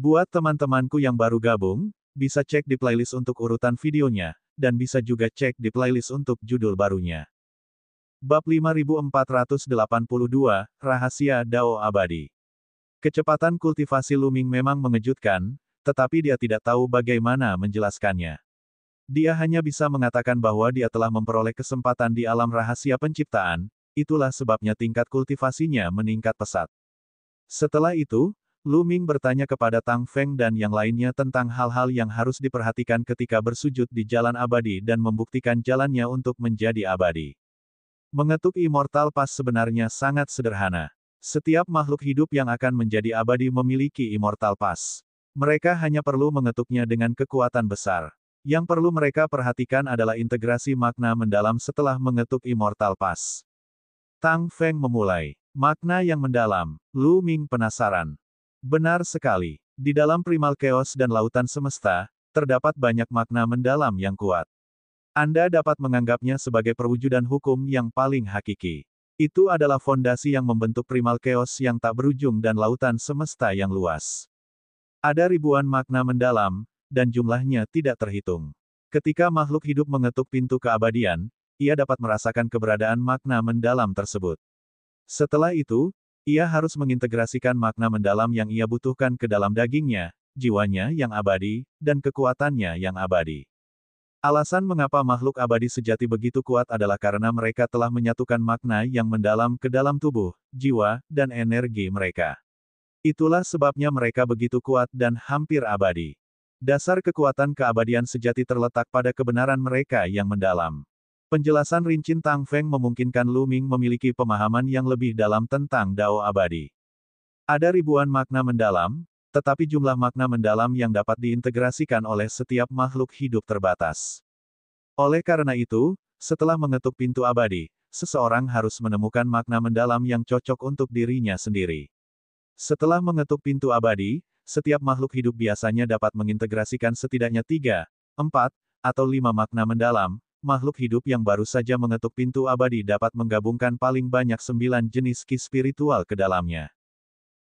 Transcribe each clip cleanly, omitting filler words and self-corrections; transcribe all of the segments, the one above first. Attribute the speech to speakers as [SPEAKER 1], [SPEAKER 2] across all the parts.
[SPEAKER 1] Buat teman-temanku yang baru gabung, bisa cek di playlist untuk urutan videonya, dan bisa juga cek di playlist untuk judul barunya. Bab 5482, Rahasia Dao Abadi. Kecepatan kultivasi Luming memang mengejutkan, tetapi dia tidak tahu bagaimana menjelaskannya. Dia hanya bisa mengatakan bahwa dia telah memperoleh kesempatan di alam rahasia penciptaan, itulah sebabnya tingkat kultivasinya meningkat pesat. Setelah itu, Luming bertanya kepada Tang Feng dan yang lainnya tentang hal-hal yang harus diperhatikan ketika bersujud di jalan abadi dan membuktikan jalannya untuk menjadi abadi. Mengetuk Immortal Pass sebenarnya sangat sederhana. Setiap makhluk hidup yang akan menjadi abadi memiliki Immortal Pass. Mereka hanya perlu mengetuknya dengan kekuatan besar. Yang perlu mereka perhatikan adalah integrasi makna mendalam setelah mengetuk Immortal Pass. Tang Feng memulai. Makna yang mendalam. Luming penasaran. Benar sekali. Di dalam primal chaos dan lautan semesta, terdapat banyak makna mendalam yang kuat. Anda dapat menganggapnya sebagai perwujudan hukum yang paling hakiki. Itu adalah fondasi yang membentuk primal chaos yang tak berujung dan lautan semesta yang luas. Ada ribuan makna mendalam, dan jumlahnya tidak terhitung. Ketika makhluk hidup mengetuk pintu keabadian, ia dapat merasakan keberadaan makna mendalam tersebut. Setelah itu, ia harus mengintegrasikan makna mendalam yang ia butuhkan ke dalam dagingnya, jiwanya yang abadi, dan kekuatannya yang abadi. Alasan mengapa makhluk abadi sejati begitu kuat adalah karena mereka telah menyatukan makna yang mendalam ke dalam tubuh, jiwa, dan energi mereka. Itulah sebabnya mereka begitu kuat dan hampir abadi. Dasar kekuatan keabadian sejati terletak pada kebenaran mereka yang mendalam. Penjelasan rinci Tang Feng memungkinkan Luming memiliki pemahaman yang lebih dalam tentang Dao abadi. Ada ribuan makna mendalam, tetapi jumlah makna mendalam yang dapat diintegrasikan oleh setiap makhluk hidup terbatas. Oleh karena itu, setelah mengetuk pintu abadi, seseorang harus menemukan makna mendalam yang cocok untuk dirinya sendiri. Setelah mengetuk pintu abadi, setiap makhluk hidup biasanya dapat mengintegrasikan setidaknya 3, 4, atau 5 makna mendalam. Makhluk hidup yang baru saja mengetuk pintu abadi dapat menggabungkan paling banyak 9 jenis ki spiritual ke dalamnya.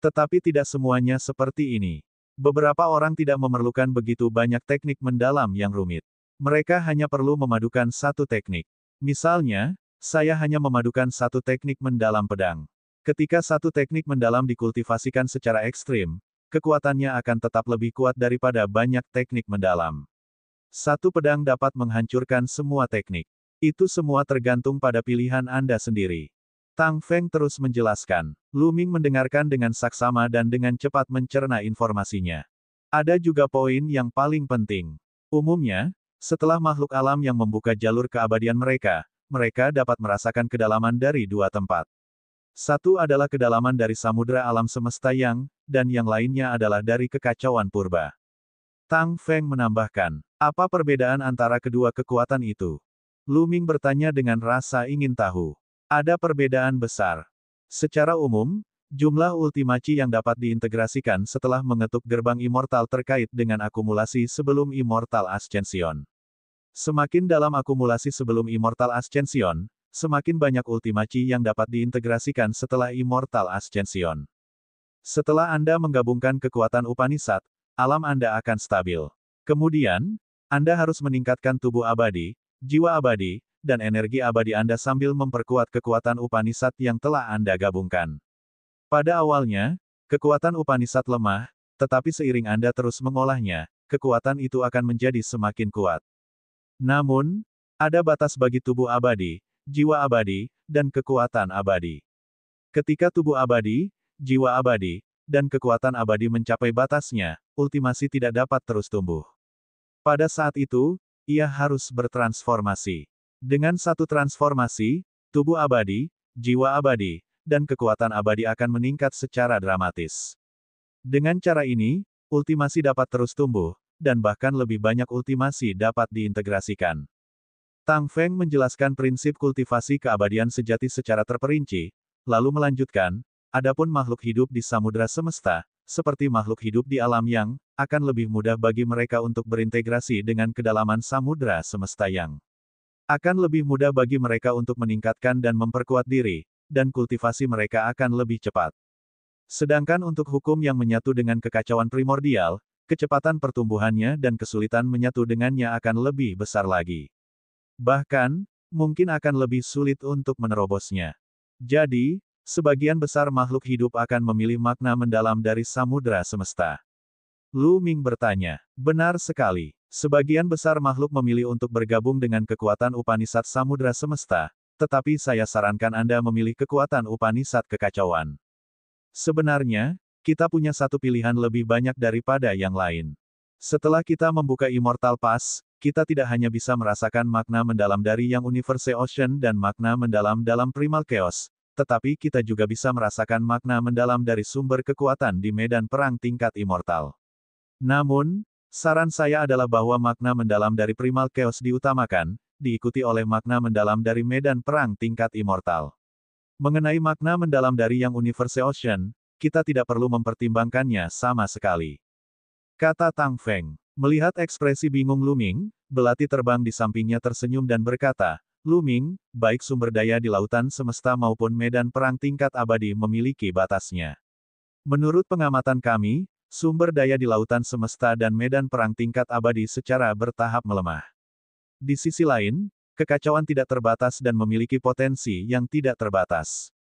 [SPEAKER 1] Tetapi tidak semuanya seperti ini. Beberapa orang tidak memerlukan begitu banyak teknik mendalam yang rumit. Mereka hanya perlu memadukan satu teknik. Misalnya, saya hanya memadukan satu teknik mendalam pedang. Ketika satu teknik mendalam dikultivasikan secara ekstrim, kekuatannya akan tetap lebih kuat daripada banyak teknik mendalam. Satu pedang dapat menghancurkan semua teknik. Itu semua tergantung pada pilihan Anda sendiri. Tang Feng terus menjelaskan. Luming mendengarkan dengan saksama dan dengan cepat mencerna informasinya. Ada juga poin yang paling penting. Umumnya, setelah makhluk alam yang membuka jalur keabadian mereka, mereka dapat merasakan kedalaman dari 2 tempat. Satu adalah kedalaman dari samudera alam semesta yang, dan yang lainnya adalah dari kekacauan purba. Tang Feng menambahkan, apa perbedaan antara kedua kekuatan itu? Luming bertanya dengan rasa ingin tahu. Ada perbedaan besar. Secara umum, jumlah ultimaci yang dapat diintegrasikan setelah mengetuk gerbang immortal terkait dengan akumulasi sebelum Immortal Ascension. Semakin dalam akumulasi sebelum Immortal Ascension, semakin banyak ultimaci yang dapat diintegrasikan setelah Immortal Ascension. Setelah Anda menggabungkan kekuatan Upanishad, alam Anda akan stabil. Kemudian, Anda harus meningkatkan tubuh abadi, jiwa abadi, dan energi abadi Anda sambil memperkuat kekuatan Upanishad yang telah Anda gabungkan. Pada awalnya, kekuatan Upanishad lemah, tetapi seiring Anda terus mengolahnya, kekuatan itu akan menjadi semakin kuat. Namun, ada batas bagi tubuh abadi, jiwa abadi, dan kekuatan abadi. Ketika tubuh abadi, jiwa abadi, dan kekuatan abadi mencapai batasnya, ultimasi tidak dapat terus tumbuh. Pada saat itu, ia harus bertransformasi. Dengan satu transformasi, tubuh abadi, jiwa abadi, dan kekuatan abadi akan meningkat secara dramatis. Dengan cara ini, ultimasi dapat terus tumbuh, dan bahkan lebih banyak ultimasi dapat diintegrasikan. Tang Feng menjelaskan prinsip kultivasi keabadian sejati secara terperinci, lalu melanjutkan, adapun makhluk hidup di samudera semesta, seperti makhluk hidup di alam yang, akan lebih mudah bagi mereka untuk berintegrasi dengan kedalaman samudera semesta yang. Akan lebih mudah bagi mereka untuk meningkatkan dan memperkuat diri, dan kultivasi mereka akan lebih cepat. Sedangkan untuk hukum yang menyatu dengan kekacauan primordial, kecepatan pertumbuhannya dan kesulitan menyatu dengannya akan lebih besar lagi. Bahkan, mungkin akan lebih sulit untuk menerobosnya. Jadi, sebagian besar makhluk hidup akan memilih makna mendalam dari samudera semesta. Lu Ming bertanya, benar sekali. Sebagian besar makhluk memilih untuk bergabung dengan kekuatan Upanishad Samudera Semesta, tetapi saya sarankan Anda memilih kekuatan Upanishad Kekacauan. Sebenarnya, kita punya satu pilihan lebih banyak daripada yang lain. Setelah kita membuka Immortal Pass, kita tidak hanya bisa merasakan makna mendalam dari yang Universe Ocean dan makna mendalam dalam Primal Chaos, tetapi kita juga bisa merasakan makna mendalam dari sumber kekuatan di medan perang tingkat immortal. Namun, saran saya adalah bahwa makna mendalam dari Primal Chaos diutamakan, diikuti oleh makna mendalam dari medan perang tingkat immortal. Mengenai makna mendalam dari yang Universe Ocean, kita tidak perlu mempertimbangkannya sama sekali. Kata Tang Feng. Melihat ekspresi bingung Lu Ming, belati terbang di sampingnya tersenyum dan berkata, Lu Ming, baik sumber daya di lautan semesta maupun medan perang tingkat abadi memiliki batasnya. Menurut pengamatan kami, sumber daya di lautan semesta dan medan perang tingkat abadi secara bertahap melemah. Di sisi lain, kekacauan tidak terbatas dan memiliki potensi yang tidak terbatas.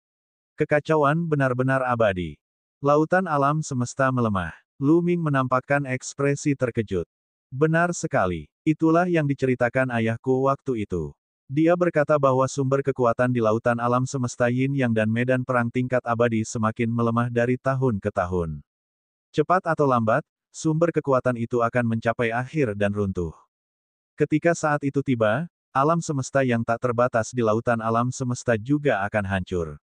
[SPEAKER 1] Kekacauan benar-benar abadi. Lautan alam semesta melemah. Lu Ming menampakkan ekspresi terkejut. Benar sekali. Itulah yang diceritakan ayahku waktu itu. Dia berkata bahwa sumber kekuatan di lautan alam semesta Yin Yang dan medan perang tingkat abadi semakin melemah dari tahun ke tahun. Cepat atau lambat, sumber kekuatan itu akan mencapai akhir dan runtuh. Ketika saat itu tiba, alam semesta yang tak terbatas di lautan alam semesta juga akan hancur.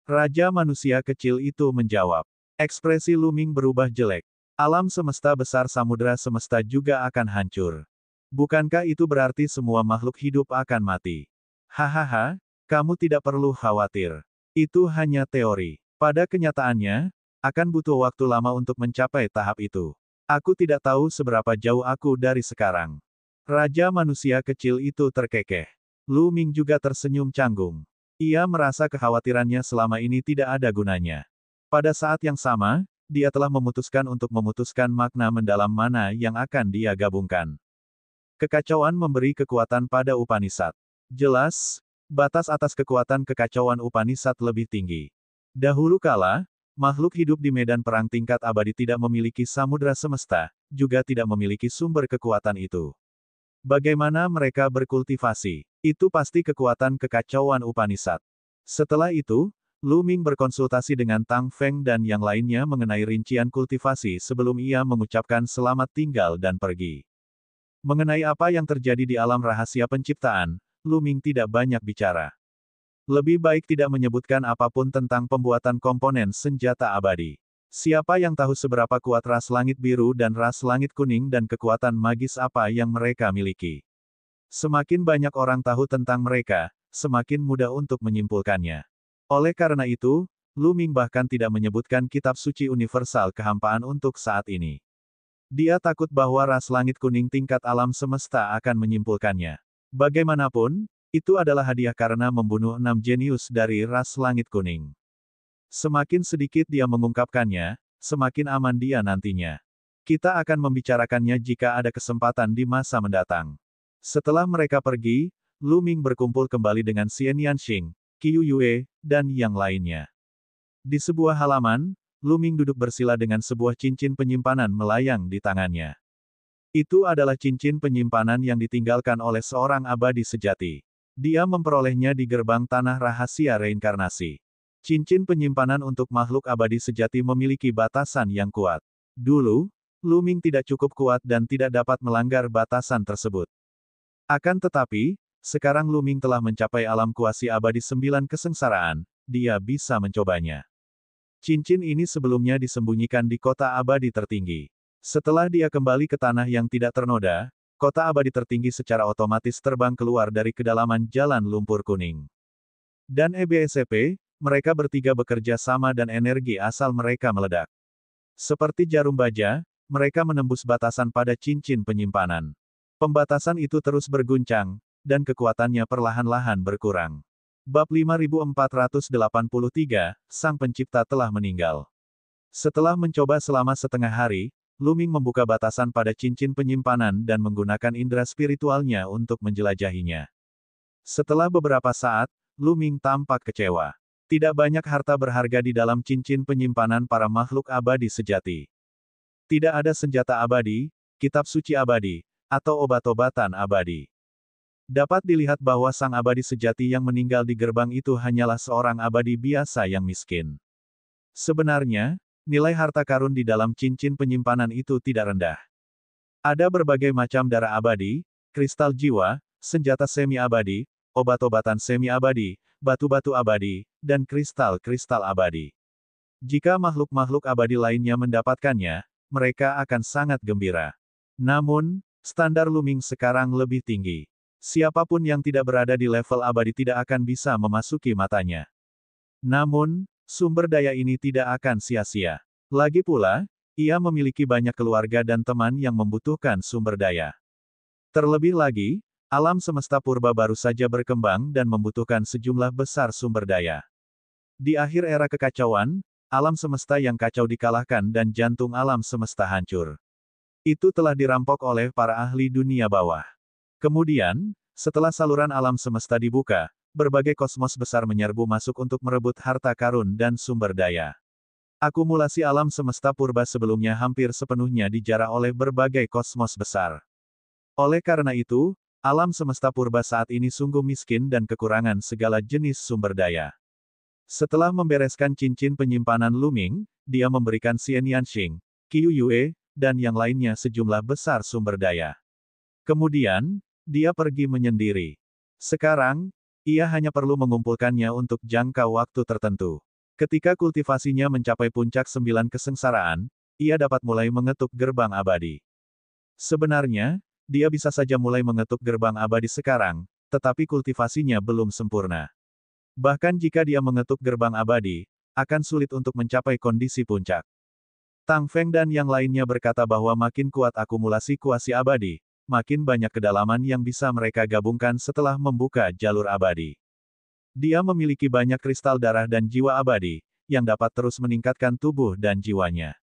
[SPEAKER 1] Raja manusia kecil itu menjawab. Ekspresi Lu Ming berubah jelek. Alam semesta besar samudera semesta juga akan hancur. Bukankah itu berarti semua makhluk hidup akan mati? Hahaha, kamu tidak perlu khawatir. Itu hanya teori. Pada kenyataannya, akan butuh waktu lama untuk mencapai tahap itu. Aku tidak tahu seberapa jauh aku dari sekarang. Raja manusia kecil itu terkekeh. Lu Ming juga tersenyum canggung. Ia merasa kekhawatirannya selama ini tidak ada gunanya. Pada saat yang sama, dia telah memutuskan untuk memutuskan makna mendalam mana yang akan dia gabungkan. Kekacauan memberi kekuatan pada Upanishad. Jelas, batas atas kekuatan kekacauan Upanishad lebih tinggi. Dahulu kala, makhluk hidup di medan perang tingkat abadi tidak memiliki samudera semesta, juga tidak memiliki sumber kekuatan itu. Bagaimana mereka berkultivasi? Itu pasti kekuatan kekacauan Upanishad. Setelah itu, Lu Ming berkonsultasi dengan Tang Feng dan yang lainnya mengenai rincian kultivasi sebelum ia mengucapkan selamat tinggal dan pergi. Mengenai apa yang terjadi di alam rahasia penciptaan, Lu Ming tidak banyak bicara. Lebih baik tidak menyebutkan apapun tentang pembuatan komponen senjata abadi. Siapa yang tahu seberapa kuat ras langit biru dan ras langit kuning dan kekuatan magis apa yang mereka miliki. Semakin banyak orang tahu tentang mereka, semakin mudah untuk menyimpulkannya. Oleh karena itu, Lu Ming bahkan tidak menyebutkan kitab suci universal kehampaan untuk saat ini. Dia takut bahwa ras langit kuning tingkat alam semesta akan menyimpulkannya. Bagaimanapun, itu adalah hadiah karena membunuh 6 jenius dari ras langit kuning. Semakin sedikit dia mengungkapkannya, semakin aman dia nantinya. Kita akan membicarakannya jika ada kesempatan di masa mendatang. Setelah mereka pergi, Lu Ming berkumpul kembali dengan Xian Yanxing, Qiu Yue, dan yang lainnya. Di sebuah halaman, Lu Ming duduk bersila dengan sebuah cincin penyimpanan melayang di tangannya. Itu adalah cincin penyimpanan yang ditinggalkan oleh seorang abadi sejati. Dia memperolehnya di gerbang tanah rahasia reinkarnasi. Cincin penyimpanan untuk makhluk abadi sejati memiliki batasan yang kuat. Dulu, Lu Ming tidak cukup kuat dan tidak dapat melanggar batasan tersebut. Akan tetapi, sekarang Lu Ming telah mencapai alam kuasi abadi 9 kesengsaraan, dia bisa mencobanya. Cincin ini sebelumnya disembunyikan di kota abadi tertinggi. Setelah dia kembali ke tanah yang tidak ternoda, kota abadi tertinggi secara otomatis terbang keluar dari kedalaman jalan lumpur kuning. Dan EBSCP, mereka bertiga bekerja sama dan energi asal mereka meledak. Seperti jarum baja, mereka menembus batasan pada cincin penyimpanan. Pembatasan itu terus berguncang, dan kekuatannya perlahan-lahan berkurang. Bab 5483, Sang Pencipta telah meninggal. Setelah mencoba selama setengah hari, Luming membuka batasan pada cincin penyimpanan dan menggunakan indera spiritualnya untuk menjelajahinya. Setelah beberapa saat, Luming tampak kecewa. Tidak banyak harta berharga di dalam cincin penyimpanan para makhluk abadi sejati. Tidak ada senjata abadi, kitab suci abadi, atau obat-obatan abadi. Dapat dilihat bahwa sang abadi sejati yang meninggal di gerbang itu hanyalah seorang abadi biasa yang miskin. Sebenarnya, nilai harta karun di dalam cincin penyimpanan itu tidak rendah. Ada berbagai macam darah abadi, kristal jiwa, senjata semi-abadi, obat-obatan semi-abadi, batu-batu abadi, dan kristal-kristal abadi. Jika makhluk-makhluk abadi lainnya mendapatkannya, mereka akan sangat gembira. Namun, standar Luming sekarang lebih tinggi. Siapapun yang tidak berada di level abadi tidak akan bisa memasuki matanya. Namun, sumber daya ini tidak akan sia-sia. Lagi pula, ia memiliki banyak keluarga dan teman yang membutuhkan sumber daya. Terlebih lagi, alam semesta purba baru saja berkembang dan membutuhkan sejumlah besar sumber daya. Di akhir era kekacauan, alam semesta yang kacau dikalahkan dan jantung alam semesta hancur. Itu telah dirampok oleh para ahli dunia bawah. Kemudian, setelah saluran alam semesta dibuka, berbagai kosmos besar menyerbu masuk untuk merebut harta karun dan sumber daya. Akumulasi alam semesta purba sebelumnya hampir sepenuhnya dijarah oleh berbagai kosmos besar. Oleh karena itu, alam semesta purba saat ini sungguh miskin dan kekurangan segala jenis sumber daya. Setelah membereskan cincin penyimpanan Luming, dia memberikan Xian Yanxing, Qiu Yue, dan yang lainnya sejumlah besar sumber daya. Kemudian, dia pergi menyendiri. Sekarang, ia hanya perlu mengumpulkannya untuk jangka waktu tertentu. Ketika kultivasinya mencapai puncak 9 kesengsaraan, ia dapat mulai mengetuk gerbang abadi. Sebenarnya, dia bisa saja mulai mengetuk gerbang abadi sekarang, tetapi kultivasinya belum sempurna. Bahkan jika dia mengetuk gerbang abadi, akan sulit untuk mencapai kondisi puncak. Tang Feng dan yang lainnya berkata bahwa makin kuat akumulasi kuasi abadi, makin banyak kedalaman yang bisa mereka gabungkan setelah membuka jalur abadi. Dia memiliki banyak kristal darah dan jiwa abadi, yang dapat terus meningkatkan tubuh dan jiwanya.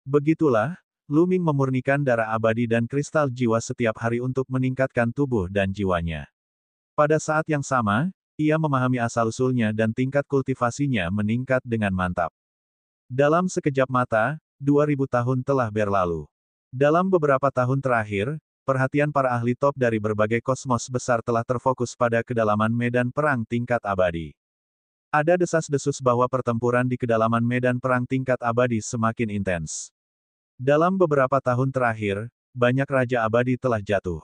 [SPEAKER 1] Begitulah, Luming memurnikan darah abadi dan kristal jiwa setiap hari untuk meningkatkan tubuh dan jiwanya. Pada saat yang sama, ia memahami asal-usulnya dan tingkat kultivasinya meningkat dengan mantap. Dalam sekejap mata, 2000 tahun telah berlalu. Dalam beberapa tahun terakhir, perhatian para ahli top dari berbagai kosmos besar telah terfokus pada kedalaman medan perang tingkat abadi. Ada desas-desus bahwa pertempuran di kedalaman medan perang tingkat abadi semakin intens. Dalam beberapa tahun terakhir, banyak raja abadi telah jatuh.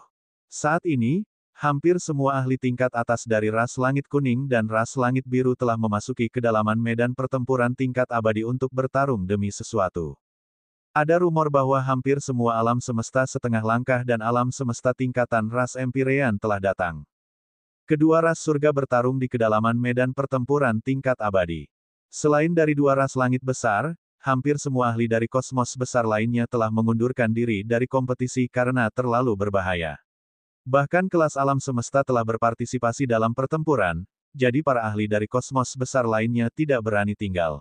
[SPEAKER 1] Saat ini, hampir semua ahli tingkat atas dari ras langit kuning dan ras langit biru telah memasuki kedalaman medan pertempuran tingkat abadi untuk bertarung demi sesuatu. Ada rumor bahwa hampir semua alam semesta setengah langkah dan alam semesta tingkatan ras Empyrean telah datang. Kedua ras surga bertarung di kedalaman medan pertempuran tingkat abadi. Selain dari dua ras langit besar, hampir semua ahli dari kosmos besar lainnya telah mengundurkan diri dari kompetisi karena terlalu berbahaya. Bahkan kelas alam semesta telah berpartisipasi dalam pertempuran, jadi para ahli dari kosmos besar lainnya tidak berani tinggal.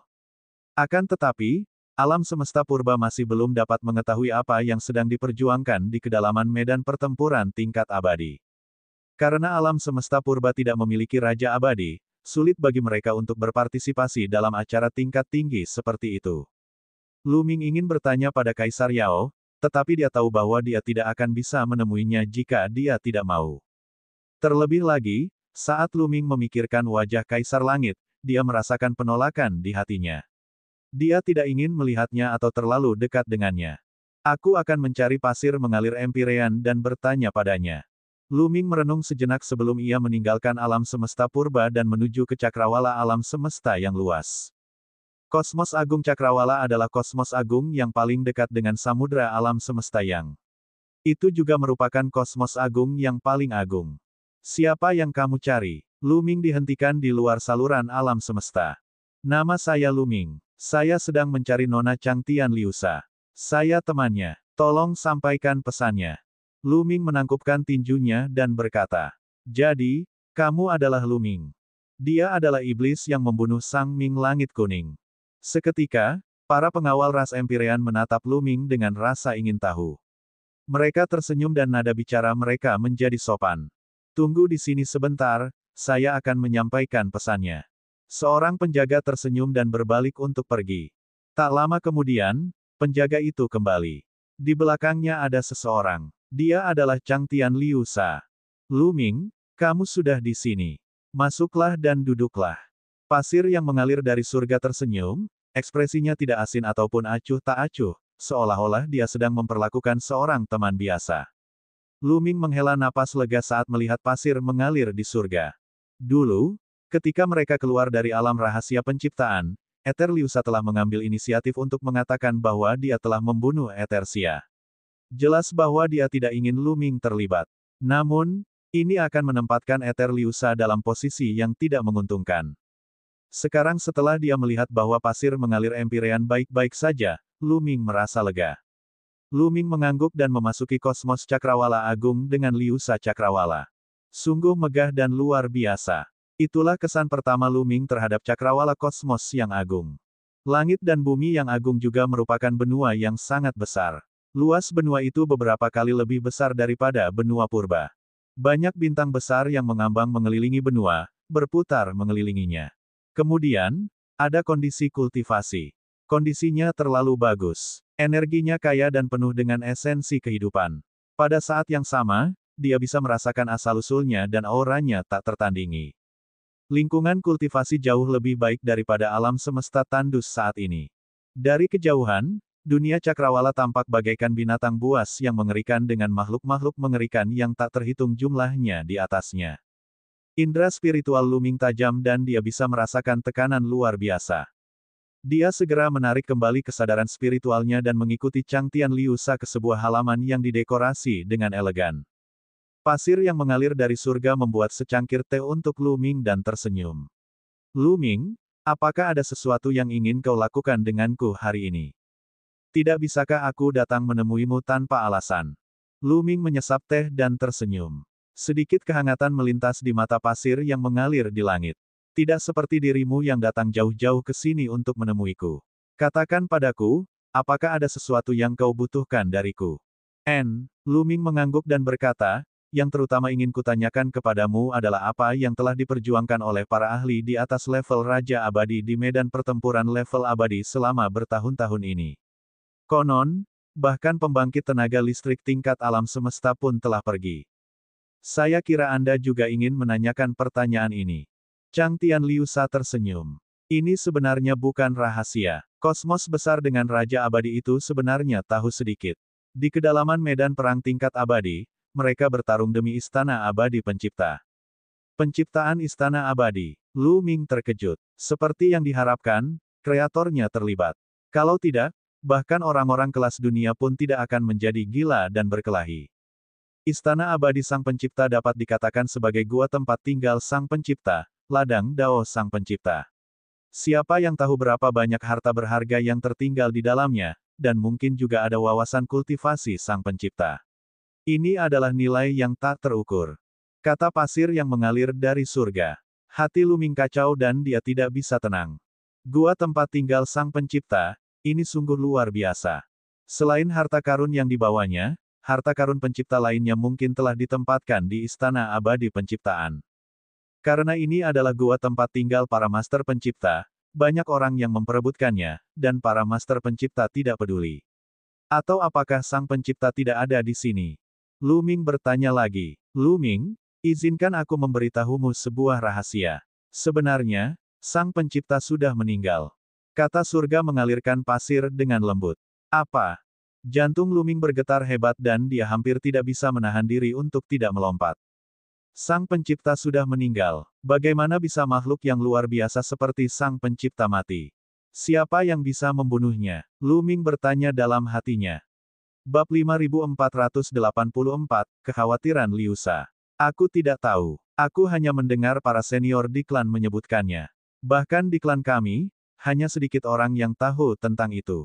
[SPEAKER 1] Akan tetapi, alam semesta purba masih belum dapat mengetahui apa yang sedang diperjuangkan di kedalaman medan pertempuran tingkat abadi. Karena alam semesta purba tidak memiliki raja abadi, sulit bagi mereka untuk berpartisipasi dalam acara tingkat tinggi seperti itu. Luming ingin bertanya pada Kaisar Yao, tetapi dia tahu bahwa dia tidak akan bisa menemuinya jika dia tidak mau. Terlebih lagi, saat Luming memikirkan wajah Kaisar Langit, dia merasakan penolakan di hatinya. Dia tidak ingin melihatnya atau terlalu dekat dengannya. Aku akan mencari pasir mengalir Empyrean dan bertanya padanya. Luming merenung sejenak sebelum ia meninggalkan alam semesta purba dan menuju ke cakrawala alam semesta yang luas. Kosmos Agung Cakrawala adalah kosmos agung yang paling dekat dengan samudra alam semesta yang. Itu juga merupakan kosmos agung yang paling agung. Siapa yang kamu cari? Luming dihentikan di luar saluran alam semesta. Nama saya Luming. Saya sedang mencari Nona Changtian Liusa. Saya temannya. Tolong sampaikan pesannya. Luming menangkupkan tinjunya dan berkata. Jadi, kamu adalah Luming. Dia adalah iblis yang membunuh Sang Ming Langit Kuning. Seketika, Para pengawal ras Empyrean menatap Lu Ming dengan rasa ingin tahu. Mereka tersenyum dan nada bicara mereka menjadi sopan. Tunggu di sini sebentar, saya akan menyampaikan pesannya. Seorang penjaga tersenyum dan berbalik untuk pergi. Tak lama kemudian, penjaga itu kembali. Di belakangnya ada seseorang. Dia adalah Chang Tian Liu Sha. Lu Ming, kamu sudah di sini. Masuklah dan duduklah. Pasir yang mengalir dari surga tersenyum, ekspresinya tidak asin ataupun acuh tak acuh, seolah-olah dia sedang memperlakukan seorang teman biasa. Lu Ming menghela napas lega saat melihat pasir mengalir di surga. Dulu, ketika mereka keluar dari alam rahasia penciptaan, Ether Liu Sha telah mengambil inisiatif untuk mengatakan bahwa dia telah membunuh Etersia. Jelas bahwa dia tidak ingin Lu Ming terlibat. Namun, ini akan menempatkan Ether Liu Sha dalam posisi yang tidak menguntungkan. Sekarang setelah dia melihat bahwa pasir mengalir Empyrean baik-baik saja, Lu Ming merasa lega. Lu Ming mengangguk dan memasuki kosmos Cakrawala Agung dengan Liu Sha Cakrawala. Sungguh megah dan luar biasa. Itulah kesan pertama Lu Ming terhadap Cakrawala Kosmos yang agung. Langit dan bumi yang agung juga merupakan benua yang sangat besar. Luas benua itu beberapa kali lebih besar daripada benua purba. Banyak bintang besar yang mengambang mengelilingi benua, berputar mengelilinginya. Kemudian, ada kondisi kultivasi. Kondisinya terlalu bagus. Energinya kaya dan penuh dengan esensi kehidupan. Pada saat yang sama, dia bisa merasakan asal-usulnya dan auranya tak tertandingi. Lingkungan kultivasi jauh lebih baik daripada alam semesta tandus saat ini. Dari kejauhan, dunia Cakrawala tampak bagaikan binatang buas yang mengerikan dengan makhluk-makhluk mengerikan yang tak terhitung jumlahnya di atasnya. Indra spiritual Lu Ming tajam dan dia bisa merasakan tekanan luar biasa. Dia segera menarik kembali kesadaran spiritualnya dan mengikuti Chang Tian Liu Sha ke sebuah halaman yang didekorasi dengan elegan. Pasir yang mengalir dari surga membuat secangkir teh untuk Lu Ming dan tersenyum. Lu Ming, apakah ada sesuatu yang ingin kau lakukan denganku hari ini? Tidak bisakah aku datang menemuimu tanpa alasan? Lu Ming menyesap teh dan tersenyum. Sedikit kehangatan melintas di mata pasir yang mengalir di langit. Tidak seperti dirimu yang datang jauh-jauh ke sini untuk menemuiku. Katakan padaku, apakah ada sesuatu yang kau butuhkan dariku? Lu Ming mengangguk dan berkata, yang terutama ingin kutanyakan kepadamu adalah apa yang telah diperjuangkan oleh para ahli di atas level Raja Abadi di medan pertempuran level abadi selama bertahun-tahun ini. Konon, bahkan pembangkit tenaga listrik tingkat alam semesta pun telah pergi. Saya kira Anda juga ingin menanyakan pertanyaan ini. Chang Tian Liu Sha tersenyum. Ini sebenarnya bukan rahasia. Kosmos besar dengan Raja Abadi itu sebenarnya tahu sedikit. Di kedalaman medan perang tingkat abadi, mereka bertarung demi Istana Abadi Pencipta. Penciptaan Istana Abadi. Lu Ming terkejut. Seperti yang diharapkan, kreatornya terlibat. Kalau tidak, bahkan orang-orang kelas dunia pun tidak akan menjadi gila dan berkelahi. Istana Abadi Sang Pencipta dapat dikatakan sebagai gua tempat tinggal Sang Pencipta, ladang Dao Sang Pencipta. Siapa yang tahu berapa banyak harta berharga yang tertinggal di dalamnya, dan mungkin juga ada wawasan kultivasi Sang Pencipta. Ini adalah nilai yang tak terukur. Kata pasir yang mengalir dari surga. Hati Lu Ming kacau dan dia tidak bisa tenang. Gua tempat tinggal Sang Pencipta, ini sungguh luar biasa. Selain harta karun yang dibawanya, harta karun pencipta lainnya mungkin telah ditempatkan di Istana Abadi Penciptaan. Karena ini adalah gua tempat tinggal para master pencipta, banyak orang yang memperebutkannya, dan para master pencipta tidak peduli. Atau apakah Sang Pencipta tidak ada di sini? Lu Ming bertanya lagi. Lu Ming, izinkan aku memberitahumu sebuah rahasia. Sebenarnya, Sang Pencipta sudah meninggal. Kata surga mengalirkan pasir dengan lembut. Apa? Jantung Lu Ming bergetar hebat dan dia hampir tidak bisa menahan diri untuk tidak melompat. Sang Pencipta sudah meninggal. Bagaimana bisa makhluk yang luar biasa seperti Sang Pencipta mati? Siapa yang bisa membunuhnya? Lu Ming bertanya dalam hatinya. Bab 5484, Kekhawatiran Liu Sha. Aku tidak tahu. Aku hanya mendengar para senior di klan menyebutkannya. Bahkan di klan kami, hanya sedikit orang yang tahu tentang itu.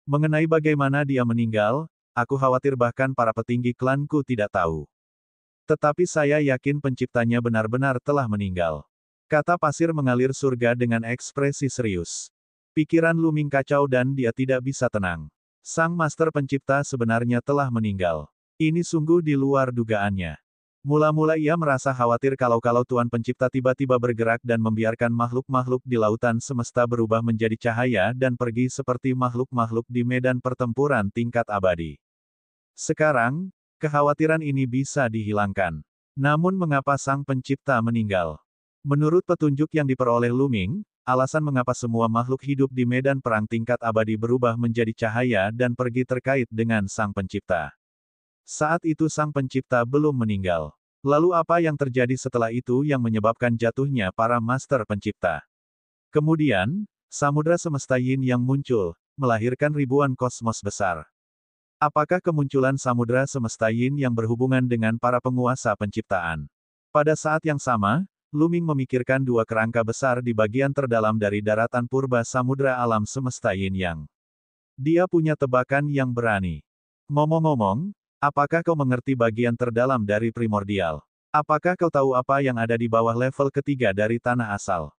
[SPEAKER 1] Mengenai bagaimana dia meninggal, aku khawatir bahkan para petinggi klanku tidak tahu. Tetapi saya yakin penciptanya benar-benar telah meninggal. Kata pasir mengalir surga dengan ekspresi serius. Pikiran Luming kacau dan dia tidak bisa tenang. Sang Master Pencipta sebenarnya telah meninggal. Ini sungguh di luar dugaannya. Mula-mula ia merasa khawatir kalau Tuan Pencipta tiba-tiba bergerak dan membiarkan makhluk-makhluk di lautan semesta berubah menjadi cahaya dan pergi seperti makhluk-makhluk di medan pertempuran tingkat abadi. Sekarang, kekhawatiran ini bisa dihilangkan. Namun mengapa Sang Pencipta meninggal? Menurut petunjuk yang diperoleh Luming, alasan mengapa semua makhluk hidup di medan perang tingkat abadi berubah menjadi cahaya dan pergi terkait dengan Sang Pencipta. Saat itu Sang Pencipta belum meninggal. Lalu apa yang terjadi setelah itu yang menyebabkan jatuhnya para Master Pencipta? Kemudian, samudra semesta Yin yang muncul, melahirkan ribuan kosmos besar. Apakah kemunculan samudra semesta Yin yang berhubungan dengan para penguasa penciptaan? Pada saat yang sama, Luming memikirkan dua kerangka besar di bagian terdalam dari daratan purba samudra alam semesta Yin Yang. Dia punya tebakan yang berani. Ngomong-ngomong, apakah kau mengerti bagian terdalam dari primordial? Apakah kau tahu apa yang ada di bawah level ketiga dari tanah asal?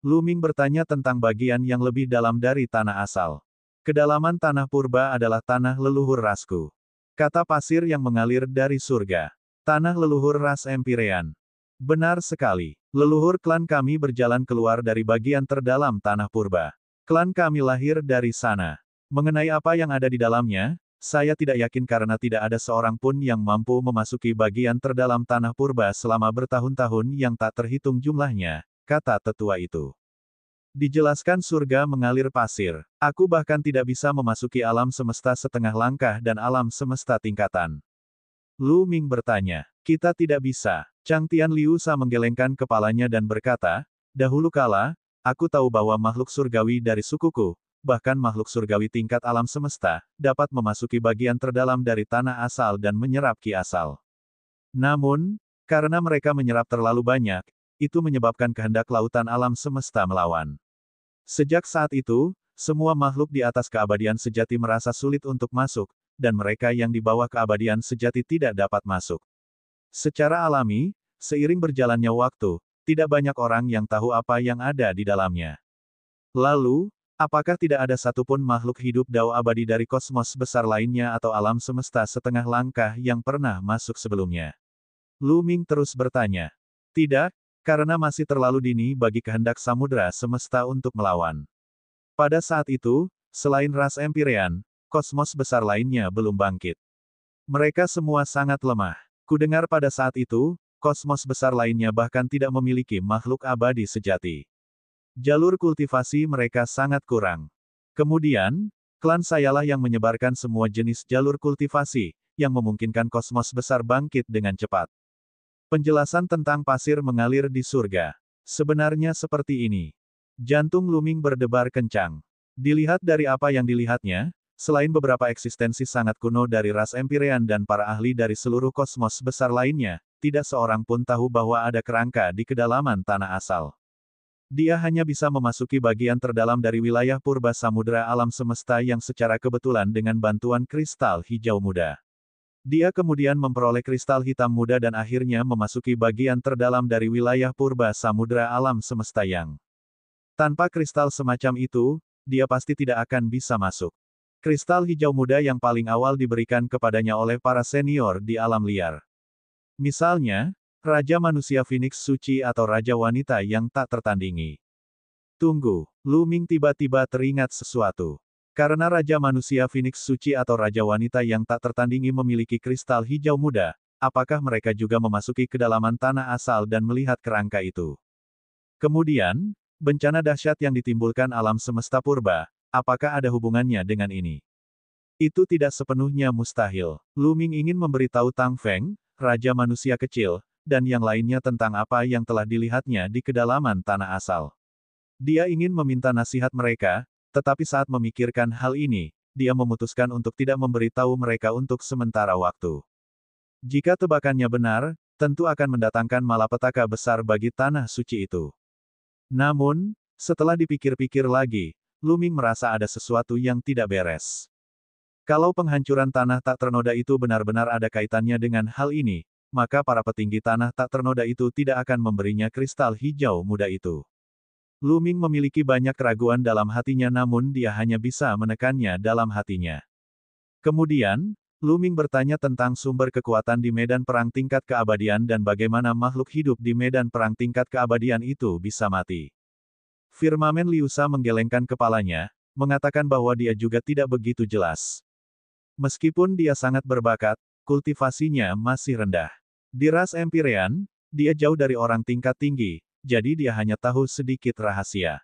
[SPEAKER 1] Luming bertanya tentang bagian yang lebih dalam dari tanah asal. Kedalaman tanah purba adalah tanah leluhur rasku. Kata pasir yang mengalir dari surga. Tanah leluhur ras Empirean. Benar sekali. Leluhur klan kami berjalan keluar dari bagian terdalam tanah purba. Klan kami lahir dari sana. Mengenai apa yang ada di dalamnya, saya tidak yakin karena tidak ada seorang pun yang mampu memasuki bagian terdalam tanah purba selama bertahun-tahun yang tak terhitung jumlahnya, kata tetua itu. Dijelaskan surga mengalir pasir. Aku bahkan tidak bisa memasuki alam semesta setengah langkah dan alam semesta tingkatan. Lu Ming bertanya. Kita tidak bisa. Chang Tian Liu Sa menggelengkan kepalanya dan berkata, dahulu kala, aku tahu bahwa makhluk surgawi dari sukuku, bahkan makhluk surgawi tingkat alam semesta, dapat memasuki bagian terdalam dari tanah asal dan menyerap ki asal. Namun, karena mereka menyerap terlalu banyak, itu menyebabkan kehendak lautan alam semesta melawan. Sejak saat itu, semua makhluk di atas keabadian sejati merasa sulit untuk masuk, dan mereka yang di bawah keabadian sejati tidak dapat masuk. Secara alami, seiring berjalannya waktu, tidak banyak orang yang tahu apa yang ada di dalamnya. Lalu, apakah tidak ada satupun makhluk hidup dao abadi dari kosmos besar lainnya atau alam semesta setengah langkah yang pernah masuk sebelumnya? Lu Ming terus bertanya. Tidak, karena masih terlalu dini bagi kehendak samudra semesta untuk melawan. Pada saat itu, selain ras Empirean, kosmos besar lainnya belum bangkit. Mereka semua sangat lemah. Kudengar pada saat itu, kosmos besar lainnya bahkan tidak memiliki makhluk abadi sejati. Jalur kultivasi mereka sangat kurang. Kemudian, klan sayalah yang menyebarkan semua jenis jalur kultivasi, yang memungkinkan kosmos besar bangkit dengan cepat. Penjelasan tentang pasir mengalir di surga. Sebenarnya seperti ini. Jantung Luming berdebar kencang. Dilihat dari apa yang dilihatnya, selain beberapa eksistensi sangat kuno dari ras Empirean dan para ahli dari seluruh kosmos besar lainnya, tidak seorang pun tahu bahwa ada kerangka di kedalaman tanah asal. Dia hanya bisa memasuki bagian terdalam dari wilayah purba samudra alam semesta yang secara kebetulan dengan bantuan kristal hijau muda. Dia kemudian memperoleh kristal hitam muda dan akhirnya memasuki bagian terdalam dari wilayah purba samudra alam semesta yang. Tanpa kristal semacam itu, dia pasti tidak akan bisa masuk. Kristal hijau muda yang paling awal diberikan kepadanya oleh para senior di alam liar. Misalnya, Raja Manusia Phoenix Suci atau Raja Wanita yang tak tertandingi. Tunggu, Lu Ming tiba-tiba teringat sesuatu. Karena Raja Manusia Phoenix Suci atau Raja Wanita yang tak tertandingi memiliki kristal hijau muda, apakah mereka juga memasuki kedalaman tanah asal dan melihat kerangka itu? Kemudian, bencana dahsyat yang ditimbulkan alam semesta purba, apakah ada hubungannya dengan ini? Itu tidak sepenuhnya mustahil. Lu Ming ingin memberitahu Tang Feng, Raja Manusia Kecil, dan yang lainnya tentang apa yang telah dilihatnya di kedalaman tanah asal. Dia ingin meminta nasihat mereka, tetapi saat memikirkan hal ini, dia memutuskan untuk tidak memberitahu mereka untuk sementara waktu. Jika tebakannya benar, tentu akan mendatangkan malapetaka besar bagi tanah suci itu. Namun, setelah dipikir-pikir lagi, Lu Ming merasa ada sesuatu yang tidak beres. Kalau penghancuran tanah tak ternoda itu benar-benar ada kaitannya dengan hal ini, maka para petinggi tanah tak ternoda itu tidak akan memberinya kristal hijau muda itu. Lu Ming memiliki banyak keraguan dalam hatinya namun dia hanya bisa menekannya dalam hatinya. Kemudian, Lu Ming bertanya tentang sumber kekuatan di medan perang tingkat keabadian dan bagaimana makhluk hidup di medan perang tingkat keabadian itu bisa mati. Firmamen Liusa menggelengkan kepalanya, mengatakan bahwa dia juga tidak begitu jelas. Meskipun dia sangat berbakat, kultivasinya masih rendah. Di ras Empyrean, dia jauh dari orang tingkat tinggi, jadi dia hanya tahu sedikit rahasia.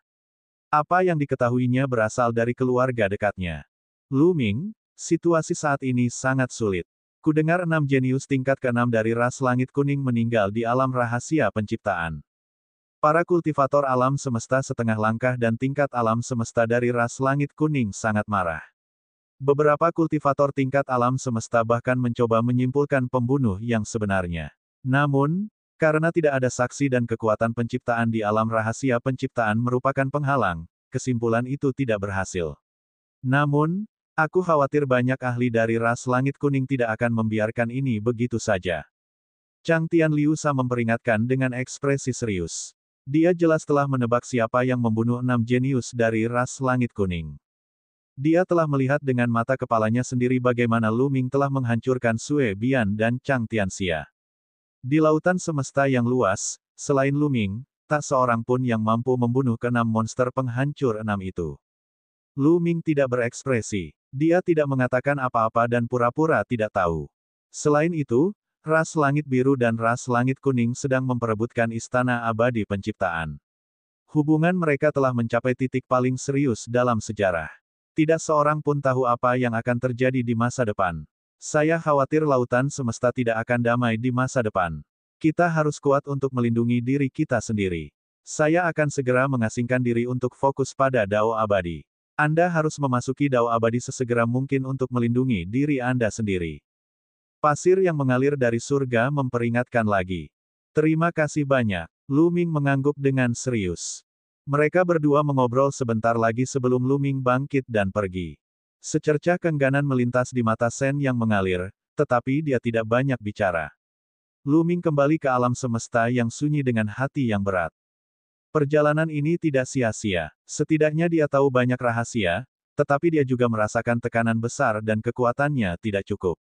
[SPEAKER 1] Apa yang diketahuinya berasal dari keluarga dekatnya. Lu Ming, situasi saat ini sangat sulit. Kudengar 6 jenius tingkat ke-6 dari ras langit kuning meninggal di alam rahasia penciptaan. Para kultivator alam semesta setengah langkah dan tingkat alam semesta dari ras langit kuning sangat marah. Beberapa kultivator tingkat alam semesta bahkan mencoba menyimpulkan pembunuh yang sebenarnya. Namun, karena tidak ada saksi dan kekuatan penciptaan di alam rahasia penciptaan merupakan penghalang, kesimpulan itu tidak berhasil. Namun, aku khawatir banyak ahli dari ras langit kuning tidak akan membiarkan ini begitu saja. Chang Tianliusa memperingatkan dengan ekspresi serius. Dia jelas telah menebak siapa yang membunuh 6 jenius dari ras langit kuning. Dia telah melihat dengan mata kepalanya sendiri bagaimana Lu Ming telah menghancurkan Sue Bian dan Chang Tianxia. Di lautan semesta yang luas, selain Lu Ming, tak seorang pun yang mampu membunuh ke-6 monster penghancur 6 itu. Lu Ming tidak berekspresi. Dia tidak mengatakan apa-apa dan pura-pura tidak tahu. Selain itu, ras langit biru dan ras langit kuning sedang memperebutkan istana abadi penciptaan. Hubungan mereka telah mencapai titik paling serius dalam sejarah. Tidak seorang pun tahu apa yang akan terjadi di masa depan. Saya khawatir lautan semesta tidak akan damai di masa depan. Kita harus kuat untuk melindungi diri kita sendiri. Saya akan segera mengasingkan diri untuk fokus pada Dao Abadi. Anda harus memasuki Dao Abadi sesegera mungkin untuk melindungi diri Anda sendiri. Pasir yang mengalir dari surga memperingatkan lagi. Terima kasih banyak. Lu Ming mengangguk dengan serius. Mereka berdua mengobrol sebentar lagi sebelum Lu Ming bangkit dan pergi. Secercah keengganan melintas di mata Sen yang mengalir, tetapi dia tidak banyak bicara. Lu Ming kembali ke alam semesta yang sunyi dengan hati yang berat. Perjalanan ini tidak sia-sia. Setidaknya dia tahu banyak rahasia, tetapi dia juga merasakan tekanan besar dan kekuatannya tidak cukup.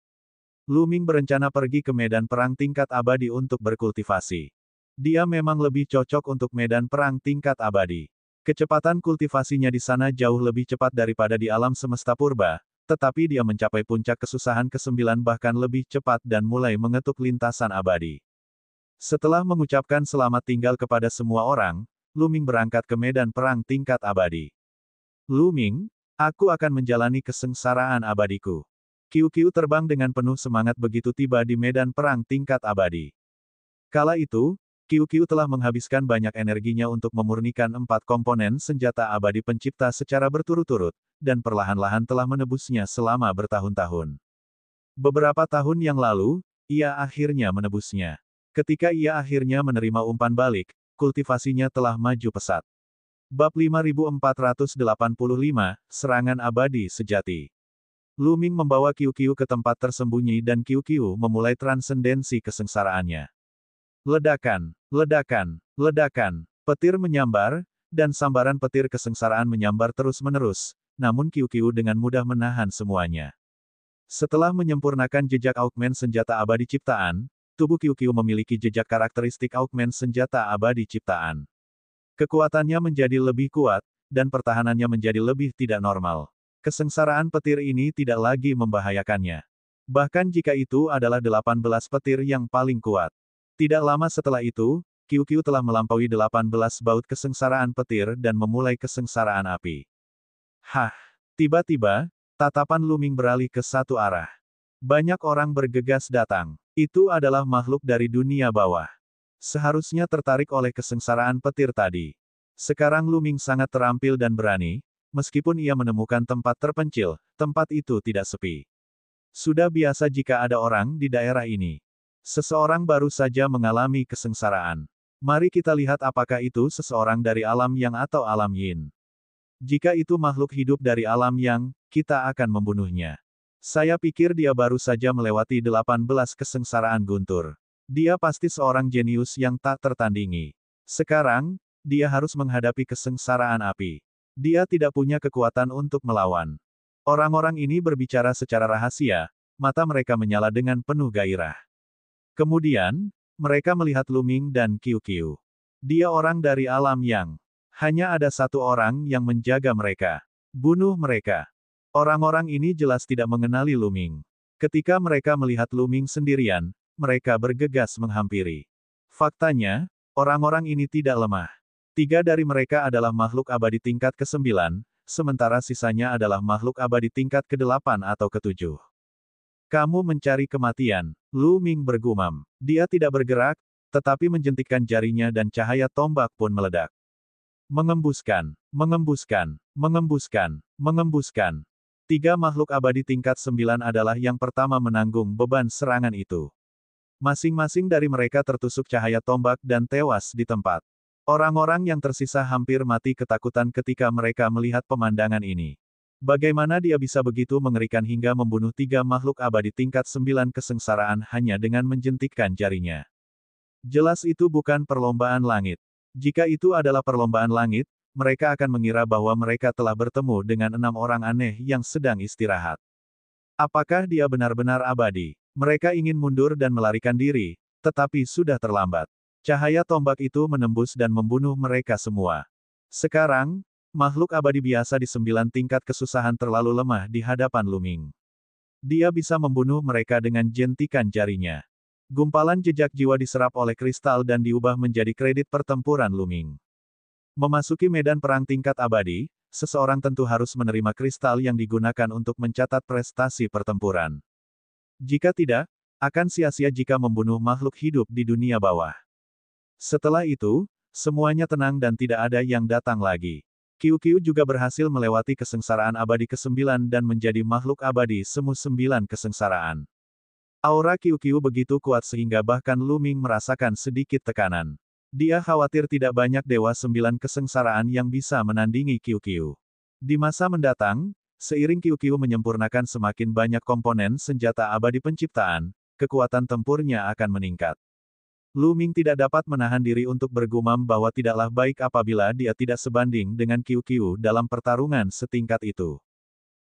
[SPEAKER 1] Lu Ming berencana pergi ke medan perang tingkat abadi untuk berkultivasi. Dia memang lebih cocok untuk medan perang tingkat abadi. Kecepatan kultivasinya di sana jauh lebih cepat daripada di alam semesta purba, tetapi dia mencapai puncak kesusahan ke-9 bahkan lebih cepat dan mulai mengetuk lintasan abadi. Setelah mengucapkan selamat tinggal kepada semua orang, Lu Ming berangkat ke medan perang tingkat abadi. Lu Ming, aku akan menjalani kesengsaraan abadiku. Qiu terbang dengan penuh semangat begitu tiba di medan perang tingkat abadi. Kala itu, Qiu telah menghabiskan banyak energinya untuk memurnikan 4 komponen senjata abadi pencipta secara berturut-turut, dan perlahan-lahan telah menebusnya selama bertahun-tahun. Beberapa tahun yang lalu, ia akhirnya menebusnya. Ketika ia akhirnya menerima umpan balik, kultivasinya telah maju pesat. Bab 5485, Serangan Abadi Sejati. Lu Ming membawa Qiu ke tempat tersembunyi dan Qiu memulai transendensi kesengsaraannya. Ledakan, ledakan, ledakan, petir menyambar, dan sambaran petir kesengsaraan menyambar terus-menerus, namun Qiu dengan mudah menahan semuanya. Setelah menyempurnakan jejak augmen senjata abadi ciptaan, tubuh Qiu memiliki jejak karakteristik augmen senjata abadi ciptaan. Kekuatannya menjadi lebih kuat, dan pertahanannya menjadi lebih tidak normal. Kesengsaraan petir ini tidak lagi membahayakannya. Bahkan jika itu adalah 18 petir yang paling kuat. Tidak lama setelah itu, Qiu telah melampaui 18 baut kesengsaraan petir dan memulai kesengsaraan api. Hah! Tiba-tiba, tatapan Lu Ming beralih ke satu arah. Banyak orang bergegas datang. Itu adalah makhluk dari dunia bawah. Seharusnya tertarik oleh kesengsaraan petir tadi. Sekarang Lu Ming sangat terampil dan berani. Meskipun ia menemukan tempat terpencil, tempat itu tidak sepi. Sudah biasa jika ada orang di daerah ini. Seseorang baru saja mengalami kesengsaraan. Mari kita lihat apakah itu seseorang dari alam yang atau alam yin. Jika itu makhluk hidup dari alam yang, kita akan membunuhnya. Saya pikir dia baru saja melewati 18 kesengsaraan guntur. Dia pasti seorang jenius yang tak tertandingi. Sekarang, dia harus menghadapi kesengsaraan api. Dia tidak punya kekuatan untuk melawan. Orang-orang ini berbicara secara rahasia, mata mereka menyala dengan penuh gairah. Kemudian, mereka melihat Lu Ming dan Qiu Qiu. Dia orang dari alam yang. Hanya ada satu orang yang menjaga mereka. Bunuh mereka. Orang-orang ini jelas tidak mengenali Lu Ming. Ketika mereka melihat Lu Ming sendirian, mereka bergegas menghampiri. Faktanya, orang-orang ini tidak lemah. 3 dari mereka adalah makhluk abadi tingkat ke-9, sementara sisanya adalah makhluk abadi tingkat ke-8 atau ke-7. Kamu mencari kematian, Lu Ming bergumam. Dia tidak bergerak, tetapi menjentikkan jarinya dan cahaya tombak pun meledak. Mengembuskan, mengembuskan, mengembuskan, mengembuskan. 3 makhluk abadi tingkat 9 adalah yang pertama menanggung beban serangan itu. Masing-masing dari mereka tertusuk cahaya tombak dan tewas di tempat. Orang-orang yang tersisa hampir mati ketakutan ketika mereka melihat pemandangan ini. Bagaimana dia bisa begitu mengerikan hingga membunuh 3 makhluk abadi tingkat 9 kesengsaraan hanya dengan menjentikkan jarinya. Jelas itu bukan perlombaan langit. Jika itu adalah perlombaan langit, mereka akan mengira bahwa mereka telah bertemu dengan 6 orang aneh yang sedang istirahat. Apakah dia benar-benar abadi? Mereka ingin mundur dan melarikan diri, tetapi sudah terlambat. Cahaya tombak itu menembus dan membunuh mereka semua. Sekarang, makhluk abadi biasa di 9 tingkat kesusahan terlalu lemah di hadapan Lu Ming. Dia bisa membunuh mereka dengan jentikan jarinya. Gumpalan jejak jiwa diserap oleh kristal dan diubah menjadi kredit pertempuran Lu Ming. Memasuki medan perang tingkat abadi, seseorang tentu harus menerima kristal yang digunakan untuk mencatat prestasi pertempuran. Jika tidak, akan sia-sia jika membunuh makhluk hidup di dunia bawah. Setelah itu, semuanya tenang dan tidak ada yang datang lagi. Qiu Qiu juga berhasil melewati kesengsaraan abadi ke-9 dan menjadi makhluk abadi semu 9 kesengsaraan. Aura Qiu Qiu begitu kuat sehingga bahkan Lu Ming merasakan sedikit tekanan. Dia khawatir tidak banyak dewa 9 kesengsaraan yang bisa menandingi Qiu Qiu. Di masa mendatang, seiring Qiu Qiu menyempurnakan semakin banyak komponen senjata abadi penciptaan, kekuatan tempurnya akan meningkat. Lu Ming tidak dapat menahan diri untuk bergumam bahwa tidaklah baik apabila dia tidak sebanding dengan Qiu Qiu dalam pertarungan setingkat itu.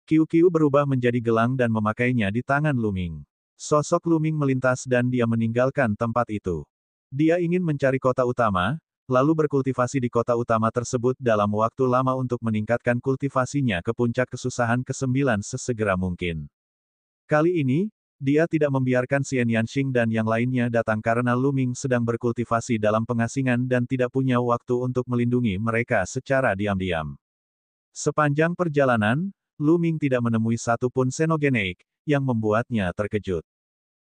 [SPEAKER 1] Qiu Qiu berubah menjadi gelang dan memakainya di tangan Lu Ming. Sosok Lu Ming melintas dan dia meninggalkan tempat itu. Dia ingin mencari kota utama, lalu berkultivasi di kota utama tersebut dalam waktu lama untuk meningkatkan kultivasinya ke puncak kesusahan ke-9 sesegera mungkin. Kali ini, dia tidak membiarkan Xian Yanxing dan yang lainnya datang karena Lu Ming sedang berkultivasi dalam pengasingan dan tidak punya waktu untuk melindungi mereka secara diam-diam. Sepanjang perjalanan, Lu Ming tidak menemui satupun Xenogeneik, yang membuatnya terkejut.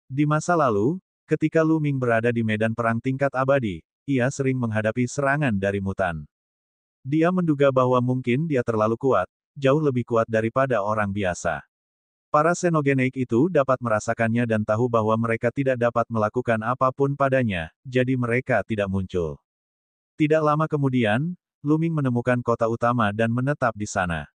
[SPEAKER 1] Di masa lalu, ketika Lu Ming berada di medan perang tingkat abadi, ia sering menghadapi serangan dari mutan. Dia menduga bahwa mungkin dia terlalu kuat, jauh lebih kuat daripada orang biasa. Para Xenogeneik itu dapat merasakannya dan tahu bahwa mereka tidak dapat melakukan apapun padanya, jadi mereka tidak muncul. Tidak lama kemudian, Lu Ming menemukan kota utama dan menetap di sana.